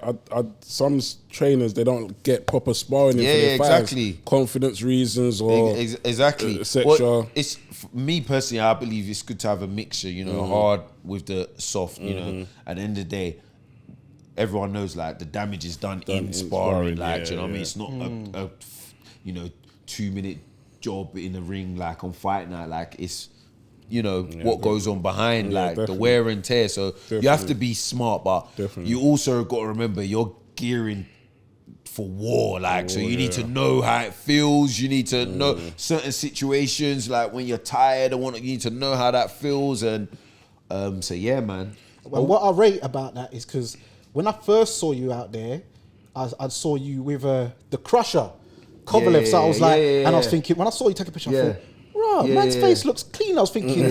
some trainers, they don't get proper sparring. Exactly. Confidence reasons or exactly. Etc. Well, it's me personally. I believe it's good to have a mixture. You know, hard with the soft. You know, at the end of the day, everyone knows, like, the damage is done in sparring, like, do you know what I mean? It's not a 2-minute job in the ring, like, on fight night, like, it's, you know, what goes on behind, like, the wear and tear, so you have to be smart, but you also got to remember you're gearing for war, like, so you need to know how it feels, you need to know certain situations, like, when you're tired and you need to know how that feels, and so yeah, man. Well, what I rate about that is because when I first saw you out there, I saw you with the Crusher, Kovalev. So I was like, and I was thinking, when I saw you take a picture, I thought, man's face looks clean. I was thinking,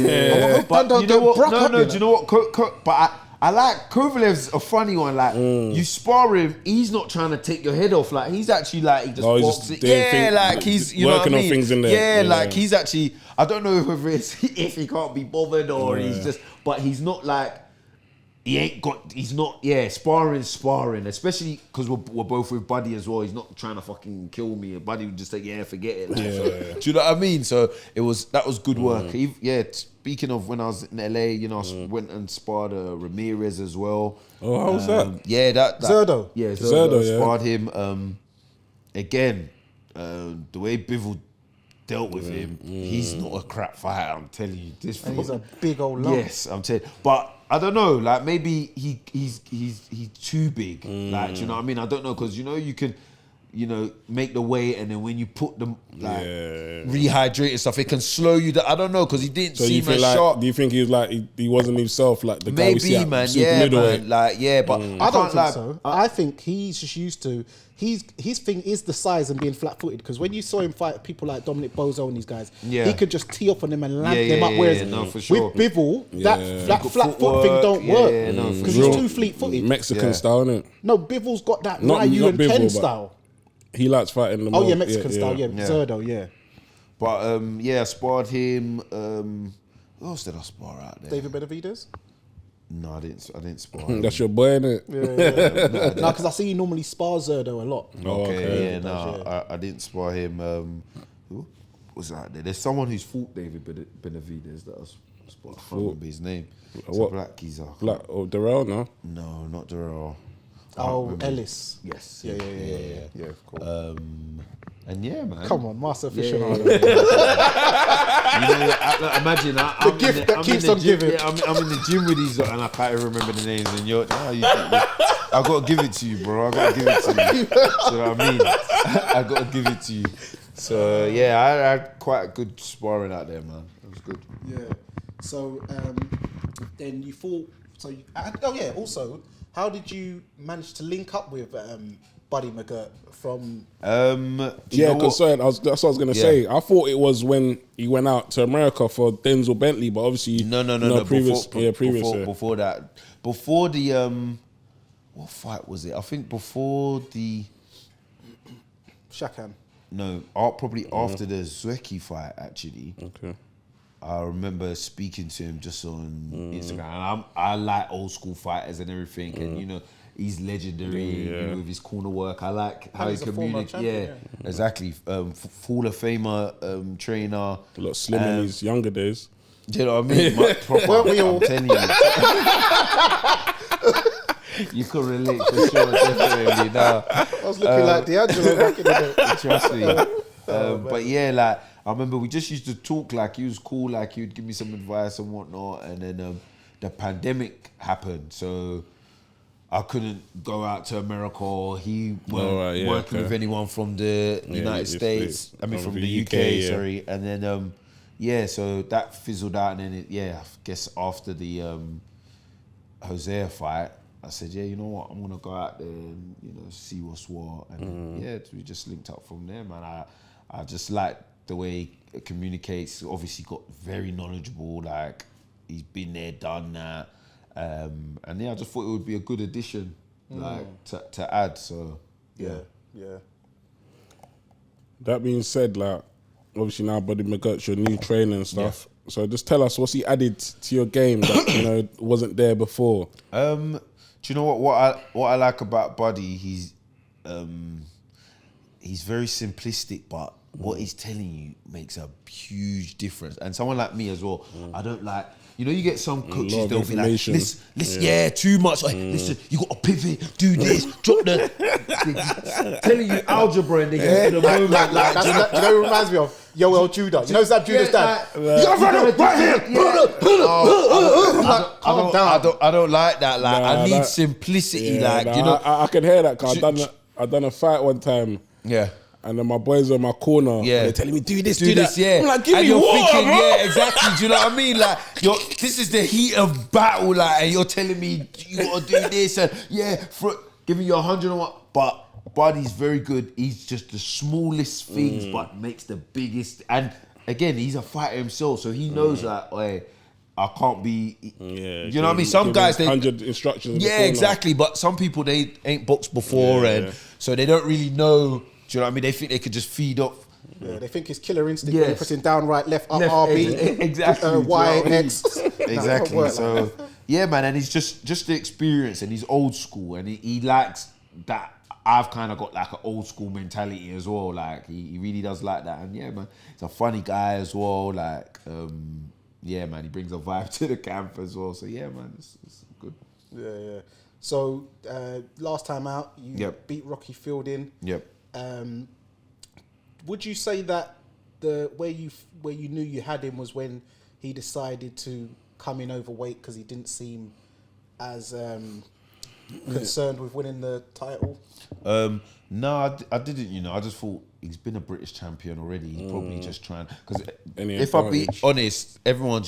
but you know what? Do you know what? But I like Kovalev's a funny one. Like, you spar him, he's not trying to take your head off. Like, he's actually, like, he just walks it. Yeah, like, he's, you know what I mean? Working on things in there. Yeah, like, he's actually, I don't know whether it's if he can't be bothered or he's just, but he's not like, he's not, sparring, especially because we're both with Buddy as well. He's not trying to fucking kill me. Buddy would just say, forget it. Like, so, do you know what I mean? So that was good work. Speaking of when I was in LA, you know, I went and sparred Ramirez as well. Oh, how was that? Yeah, that Zerdo. Yeah, Zerdo sparred him. Again, the way Bivol dealt with him, he's not a crap fighter, I'm telling you. And he's a big old lump. Yes, I'm telling you. But I don't know, like, maybe he's too big. Like, do you know what I mean? I don't know, because, you know, you can, you know, make the weight, and then when you put them, like, rehydrate and stuff, it can slow you down. I don't know, because he didn't seem as sharp. Do you think he was like, he wasn't himself, like the guy we see at man, super middleweight? Man, like, but I don't think so. I think he's just used to, his thing is the size and being flat-footed, because when you saw him fight people like Dominic Bozo and these guys, he could just tee off on them and land them up. Whereas for sure. with Bivol, that flat foot thing don't work because he's too fleet-footed. Mexican style, innit? No, Bivol's got that Ryu and Ken style. He likes fighting the more. Oh yeah, Mexican style, Zerdo, But I sparred him. Who else did I spar out there? David Benavidez? No, I didn't spar him. That's your boy, innit? Yeah. No, because I see he normally spars Zerdo a lot. Okay, I didn't spar him. Who was that there? There's someone who's fought David Benavidez that I sparred. I can't remember his name. It's a black geezer. Darrell, no? No, not Darrell. Ellis. Yes. Yeah, of course. And man. Come on, master aficionado. Imagine the gift that keeps on giving. Yeah, I'm in the gym with these, and I can't even remember the names. And I got to give it to you, bro. I got to give it to you. You know what I mean? I got to give it to you. So I had quite good sparring out there, man. It was good. Yeah. So then you fought. Also, how did you manage to link up with Buddy McGirt from? Because that's what I was gonna say. I thought it was when he went out to America for Denzel Bentley, but obviously no. Previous. Before that, before the what fight was it? I think before the Shakan. no, probably after the Zwiecki fight actually. Okay. I remember speaking to him just on Instagram. And I like old school fighters and everything, and you know he's legendary. You know, with his corner work, I like how he communicates. Yeah, exactly. Hall of Famer trainer. A lot slim in his younger days. Do you know what I mean? Weren't we all? I'm telling you. You could relate for sure, definitely. Nah. I was looking like D'Angelo back in the day. Trust me. But yeah, like I remember we just used to talk. Like he was cool. Like he would give me some advice and whatnot. And then the pandemic happened, so I couldn't go out to America. He weren't working with anyone from the United States. I mean, from the UK. Sorry. And then so that fizzled out. And then I guess after the Hosea fight, I said, yeah, you know what, I'm gonna go out there and see what's what. And we just linked up from there, man. I just like the way he communicates. Obviously got very knowledgeable, like he's been there, done that. And I just thought it would be a good addition, like to add. So yeah. That being said, like obviously now Buddy McGirt's your new trainer and stuff. Yeah. So just tell us what's he added to your game that wasn't there before. Do you know what I like about Buddy? He's very simplistic, but what he's telling you makes a huge difference. And someone like me as well, I don't like. You get some coaches, they'll be like, listen, too much. Like, listen, you got to pivot, do this, drop the... telling you algebra and they get to the moment. You know what it reminds me of? Yoel Judah. You know Zab Judah's dad? You got to run up right here. I don't like that. Like, I need simplicity. I can hear that because I done a fight one time. Yeah. And then my boys are in my corner. Yeah. They're telling me, do this, do that. Yeah. I'm like, give me water, thinking, bro. Yeah, exactly. Do you know what I mean? Like, this is the heat of battle, like, and you're telling me you got to do this and giving you 101. But Buddy's very good. He's just the smallest things, but makes the biggest. And again, he's a fighter himself, so he knows that. I can't be. Yeah, you know what I mean. Some guys, they 100 instructions. Yeah, exactly. But some people, they ain't boxed before, so they don't really know. Do you know what I mean? They think they could just feed up. Yeah, they think it's killer instinct. Yes. You're pressing down, right, left, up, RB, exactly. Y, X. Exactly. So yeah, man, and he's just the experience, and he's old school, and he likes that. I've kind of got like an old school mentality as well. Like he really does like that, and yeah, man, he's a funny guy as well. Like yeah, man, he brings a vibe to the camp as well. So yeah, man, it's good. Yeah. So last time out, you beat Rocky Fielding. Yep. Would you say that the where you knew you had him was when he decided to come in overweight because he didn't seem as concerned with winning the title? No, I didn't. I just thought he's been a British champion already. He's probably just trying because if I be honest, everyone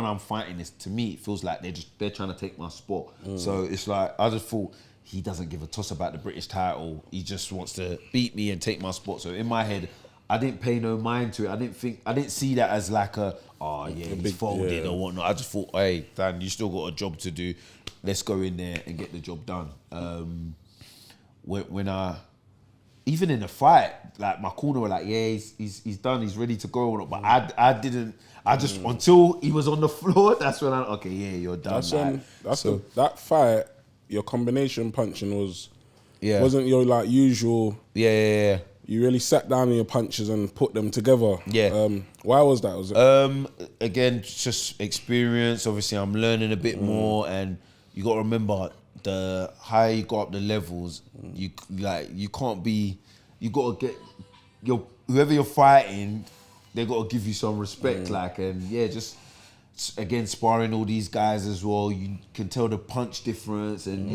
I'm fighting is, to me, it feels like they're trying to take my spot. So it's like I just thought. He doesn't give a toss about the British title. He just wants to beat me and take my spot. So in my head, I didn't pay no mind to it. I didn't see that as like he's folded or whatnot. I just thought, hey, Dan, you still got a job to do. Let's go in there and get the job done. When I, even in the fight, like my corner were like, yeah, he's done, he's ready to go. But I didn't. I just until he was on the floor. That's when you're done. That fight. Your combination punching wasn't your like usual. Yeah. You really sat down on your punches and put them together. Yeah. Why was that? Was it? Again, just experience. Obviously, I'm learning a bit more, and you got to remember the higher you go up the levels, you can't be. You got to get whoever you're fighting. They got to give you some respect, just. Again, sparring all these guys as well, you can tell the punch difference, and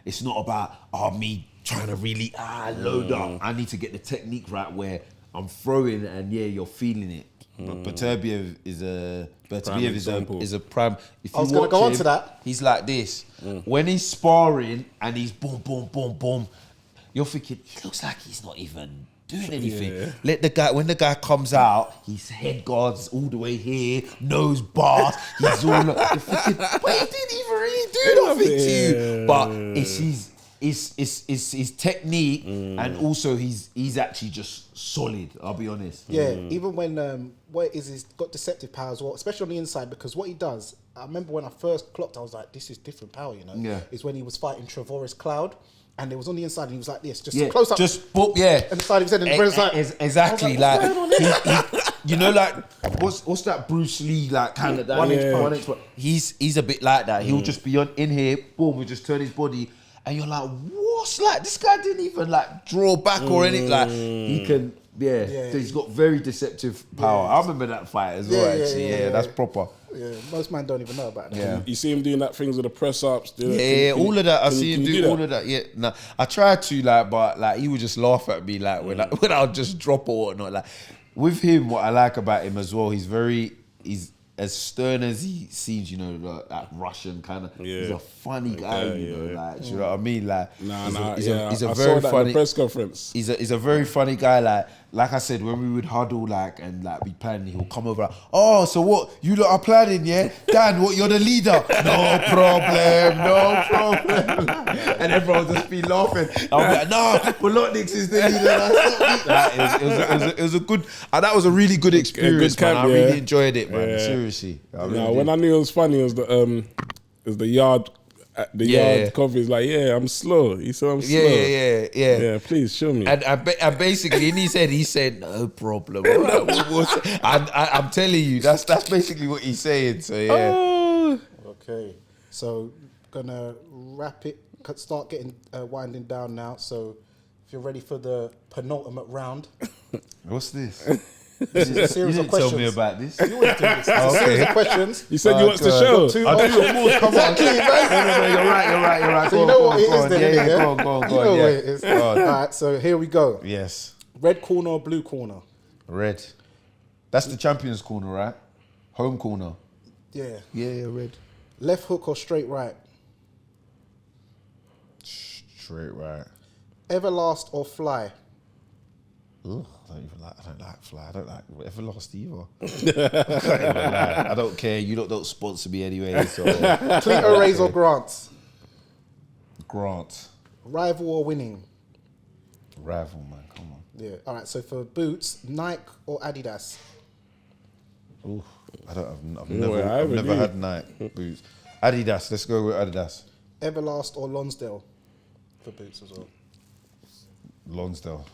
it's not about me trying to really load up. I need to get the technique right where I'm throwing and you're feeling it. But Beterbiev is a prime. If I was going to go on to that. He's like this. When he's sparring and he's boom, boom, boom, boom, you're thinking, he looks like he's not even doing anything. Yeah. Let the guy, when the guy comes out, his head guards all the way here, nose bars, he's all but he didn't even really do nothing to you. But it's his technique, and also he's actually just solid. I'll be honest. Yeah, even when he's got deceptive power as well, especially on the inside, because what he does, I remember when I first clocked, I was like, this is different power, you know. Yeah. Is when he was fighting Trevoris Cloud, and it was on the inside, and he was like this, just close up, just boop, yeah, and the side of his head, and the brother's like, exactly, like, what's going on here? you know, like what's that Bruce Lee like kind of that 1 inch punch. 1 inch punch. He's a bit like that. He'll just be in here, boom, he'll just turn his body, and you're like, what's like? This guy didn't even like draw back or anything. Like he can, he's got very deceptive power. I remember that fight as well. Actually, that's proper. Yeah, most men don't even know about that. Yeah. You see him doing that things with the press ups. All of that. I see him do all that. of that. Yeah, nah, I tried to but like he would just laugh at me like when I'll just drop or whatnot. Like with him, what I like about him as well, he's as stern as he seems. You know, that Russian kind of. Yeah. He's a funny guy. You know, like do you know what I mean? Like he's a I very saw that funny in the press conference. He's a very funny guy. Like I said, when we would huddle and be planning, he'll come over. Like, oh, so what? You lot are planning, yeah? Dan, what? You're the leader? No problem. And everyone will just be laughing. I'll be like, no, Bolotniks is the leader. It was a good. That was a really good experience, camp, man. I really enjoyed it, man. Seriously. When I knew it was funny, it was the yard. The yard cover is like, I'm slow. He said, I'm slow. Yeah, please show me. And basically in his head, he said, no problem. I'm telling you, that's basically what he's saying. So Okay, so gonna wrap it. Start getting winding down now. So if you're ready for the penultimate round, What's this? this is a series You of didn't questions. tell me about this. You always do this. It's a series of questions. You said you watched the show. Two options. Come on, No, you're right. So you know what it is then, innit? Go on. You know what it is. All right, so here we go. Yes. Red corner or blue corner? Red. That's the champions corner, right? Home corner. Yeah. Yeah, red. Left hook or straight right? Straight right. Everlast or fly? Ugh, I don't like fly. I don't like Everlast either. I can't even lie. I don't care. You don't sponsor me anyway. So Cleat Arrays or Grants? Grant. Rival or winning? Rival, man. Come on. Yeah. All right. So for boots, Nike or Adidas? Ooh, I've I never had Nike boots. Adidas. Let's go with Adidas. Everlast or Lonsdale for boots as well? Lonsdale.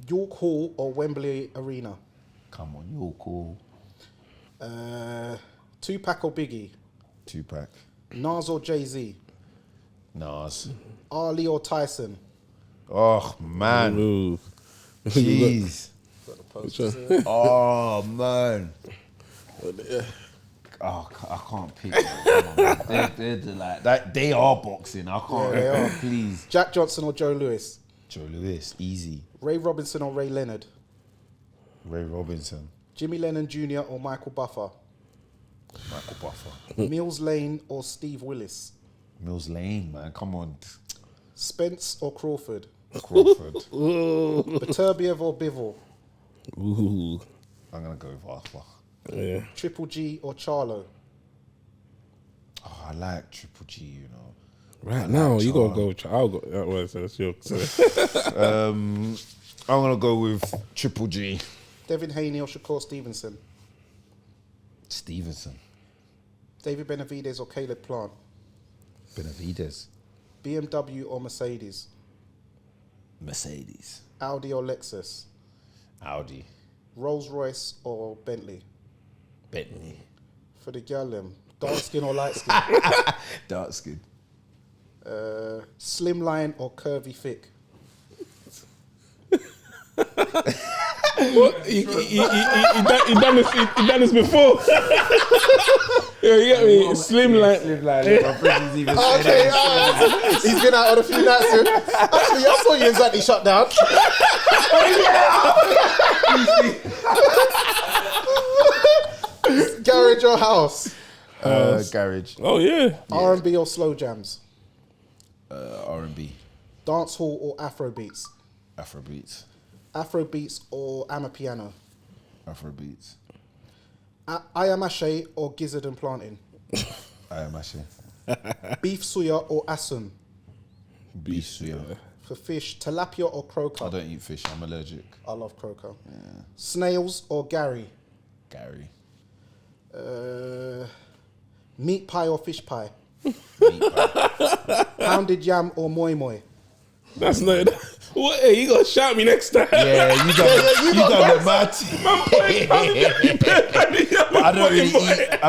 York Hall or Wembley Arena? Come on, you're cool. Tupac or Biggie? Tupac. Nas or Jay-Z? Nas. Ali or Tyson? Oh man. Ooh. Jeez. Sure. Oh man. Oh, I can't pick. They are boxing. I can't. Yeah, they are. Please. Jack Johnson or Joe Lewis? Joe Lewis, easy. Ray Robinson or Ray Leonard? Ray Robinson. Jimmy Lennon Jr. or Michael Buffer? Michael Buffer. Mills Lane or Steve Willis? Mills Lane, man. Come on. Spence or Crawford? Crawford. Beterbiev or Bivol? Ooh. I'm going to go with Buffer. Yeah. Triple G or Charlo? Oh, I like Triple G, you know. Right now, you gotta go. I'll go. That's your. I'm going to go with Triple G. Devin Haney or Shakur Stevenson? Stevenson. David Benavidez or Caleb Plant? Benavidez. BMW or Mercedes? Mercedes. Audi or Lexus? Audi. Rolls Royce or Bentley? Bentley. For the girl them, dark skin or light skin? Dark skin. Slimline or curvy thick? What? He done this before. Yeah, you get me? Slim line. My friend is even Okay, he's been out on a few nights. Actually, I saw you exactly shut down. Garage or house? Garage. Oh yeah. R&B or slow jams? R&B. Dance hall or Afro beats? Afrobeats. Afrobeats or Amapiano? Afrobeats. Ayamache or gizzard and planting? Ayamache. Beef suya or asum? Beef suya. For fish, tilapia or croaker? I don't eat fish. I'm allergic. I love croaker. Yeah. Snails or Gary? Gary. Meat pie or fish pie? Meat pie. Pounded yam or moi moi? That's not. What? Hey, you gotta shout me next time. Yeah, you done the mad. But I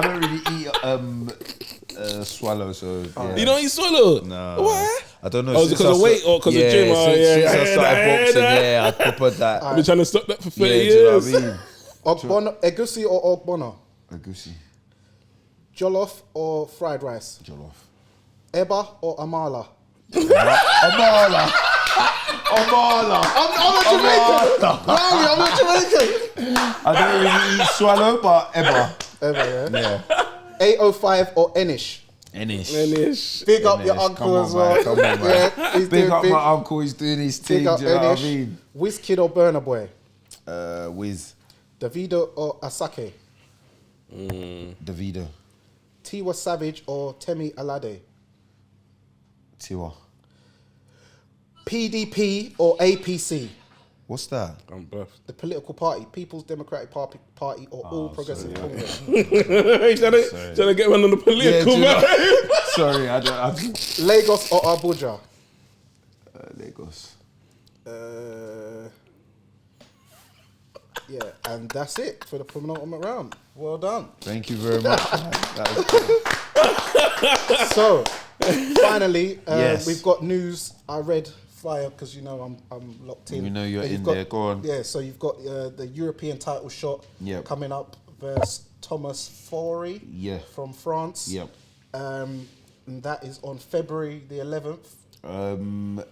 don't really eat swallow. So yeah. You don't eat swallow? No. What? I don't know. Oh, is it because of weight or because of gym? Since I started boxing, I prepared that. I've been trying to stop that for 30 Yeah, years. do you know what I mean? Egusi or ogbono? Agusi. Jollof or fried rice? Jollof. Eba or amala? Amala. I'm a Jamaican. I'm a Jamaican. I don't really eat swallow, but Eba. Eba, yeah. Yeah. 805 or Enish? Enish. Big up your uncle as well. Come on, man. Yeah, he's Big doing up big. my uncle. He's doing his thing. Big Do up you know what I Enish. mean? Wizkid or Burna Boy? Wiz. Davido or Asake? Davido. Tiwa Savage or Temi Alade? Tiwa. PDP or APC? What's that? I'm buffed. The political party, People's Democratic Party or All Progressive Congress? trying to get one on the political man. Sorry, I don't. Lagos or Abuja? Lagos. Yeah, and that's it for the penultimate round. Well done. Thank you very much. That was good. So, finally, Yes. we've got news. I read fire because you know I'm locked in. You know you're You've in got- there. Go on. Yeah, so you've got the European title shot Yep. coming up versus Thomas Foury Yeah. from France. Yep. And that is on February the 11th.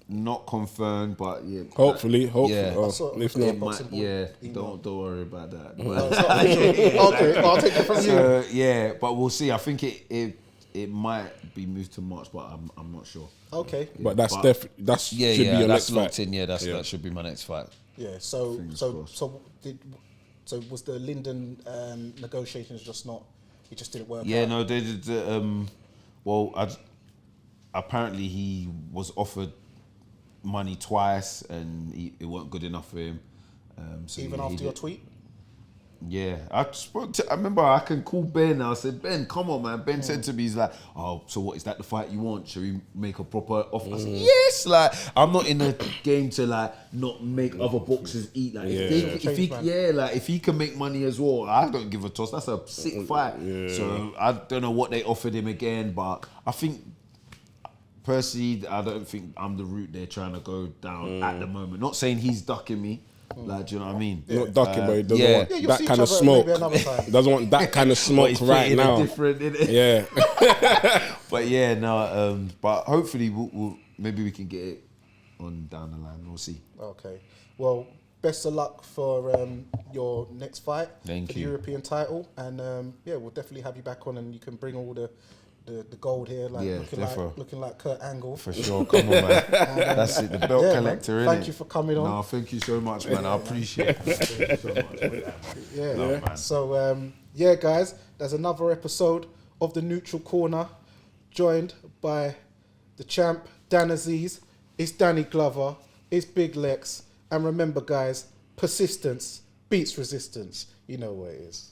Not confirmed, but yeah. Hopefully. Yeah. Oh, saw- if yeah, not, boxing ball email. Don't worry about that. Okay, I'll take it from you. So, yeah, but we'll see. I think it might be moved to March, but I'm not sure. Okay. but that's But- that's Yeah, should be your that's next locked fight. in. Yeah, that should be my next fight. Yeah. So Fingers so crossed. so was the Linden negotiations just not? It just didn't work. Yeah, out? no, they did. Apparently he was offered money twice, and it wasn't good enough for him. So Even he after your did- tweet. Yeah, I remember I can call Ben. I said, Ben, come on, man. Ben said to me, he's like, oh, so what, is that the fight you want? Should we make a proper offer? I said, yes. Like, I'm not in the game to like not make other boxers eat. Like, if he can make money as well, I don't give a toss. That's a sick fight. Yeah. So I don't know what they offered him again, but I think personally, I don't think I'm the route they're trying to go down at the moment. Not saying he's ducking me. Like, do you know what I mean? Not ducking, but he doesn't yeah. want Yeah, you'll that see kind each of other smoke. maybe another time. He doesn't want that kind of But smoke he's right putting now. it different, innit? Yeah. But yeah, no. But hopefully, we'll maybe we can get it on down the line. We'll see. Okay. Well, best of luck for your next fight. Thank for the you. European title, and yeah, we'll definitely have you back on, and you can bring all the gold here, like Yeah, looking like Kurt Angle. For sure. Come on, man. That's it. The belt Yeah, collector, man. innit? Thank you for coming on. No, thank you so much, man. I appreciate it. Thank you so much. Yeah. Love, man. So yeah, guys, there's another episode of the Neutral Corner, joined by the champ Dan Azeez. It's Danny Glover. It's Big Lex. And remember, guys, persistence beats resistance. You know what it is.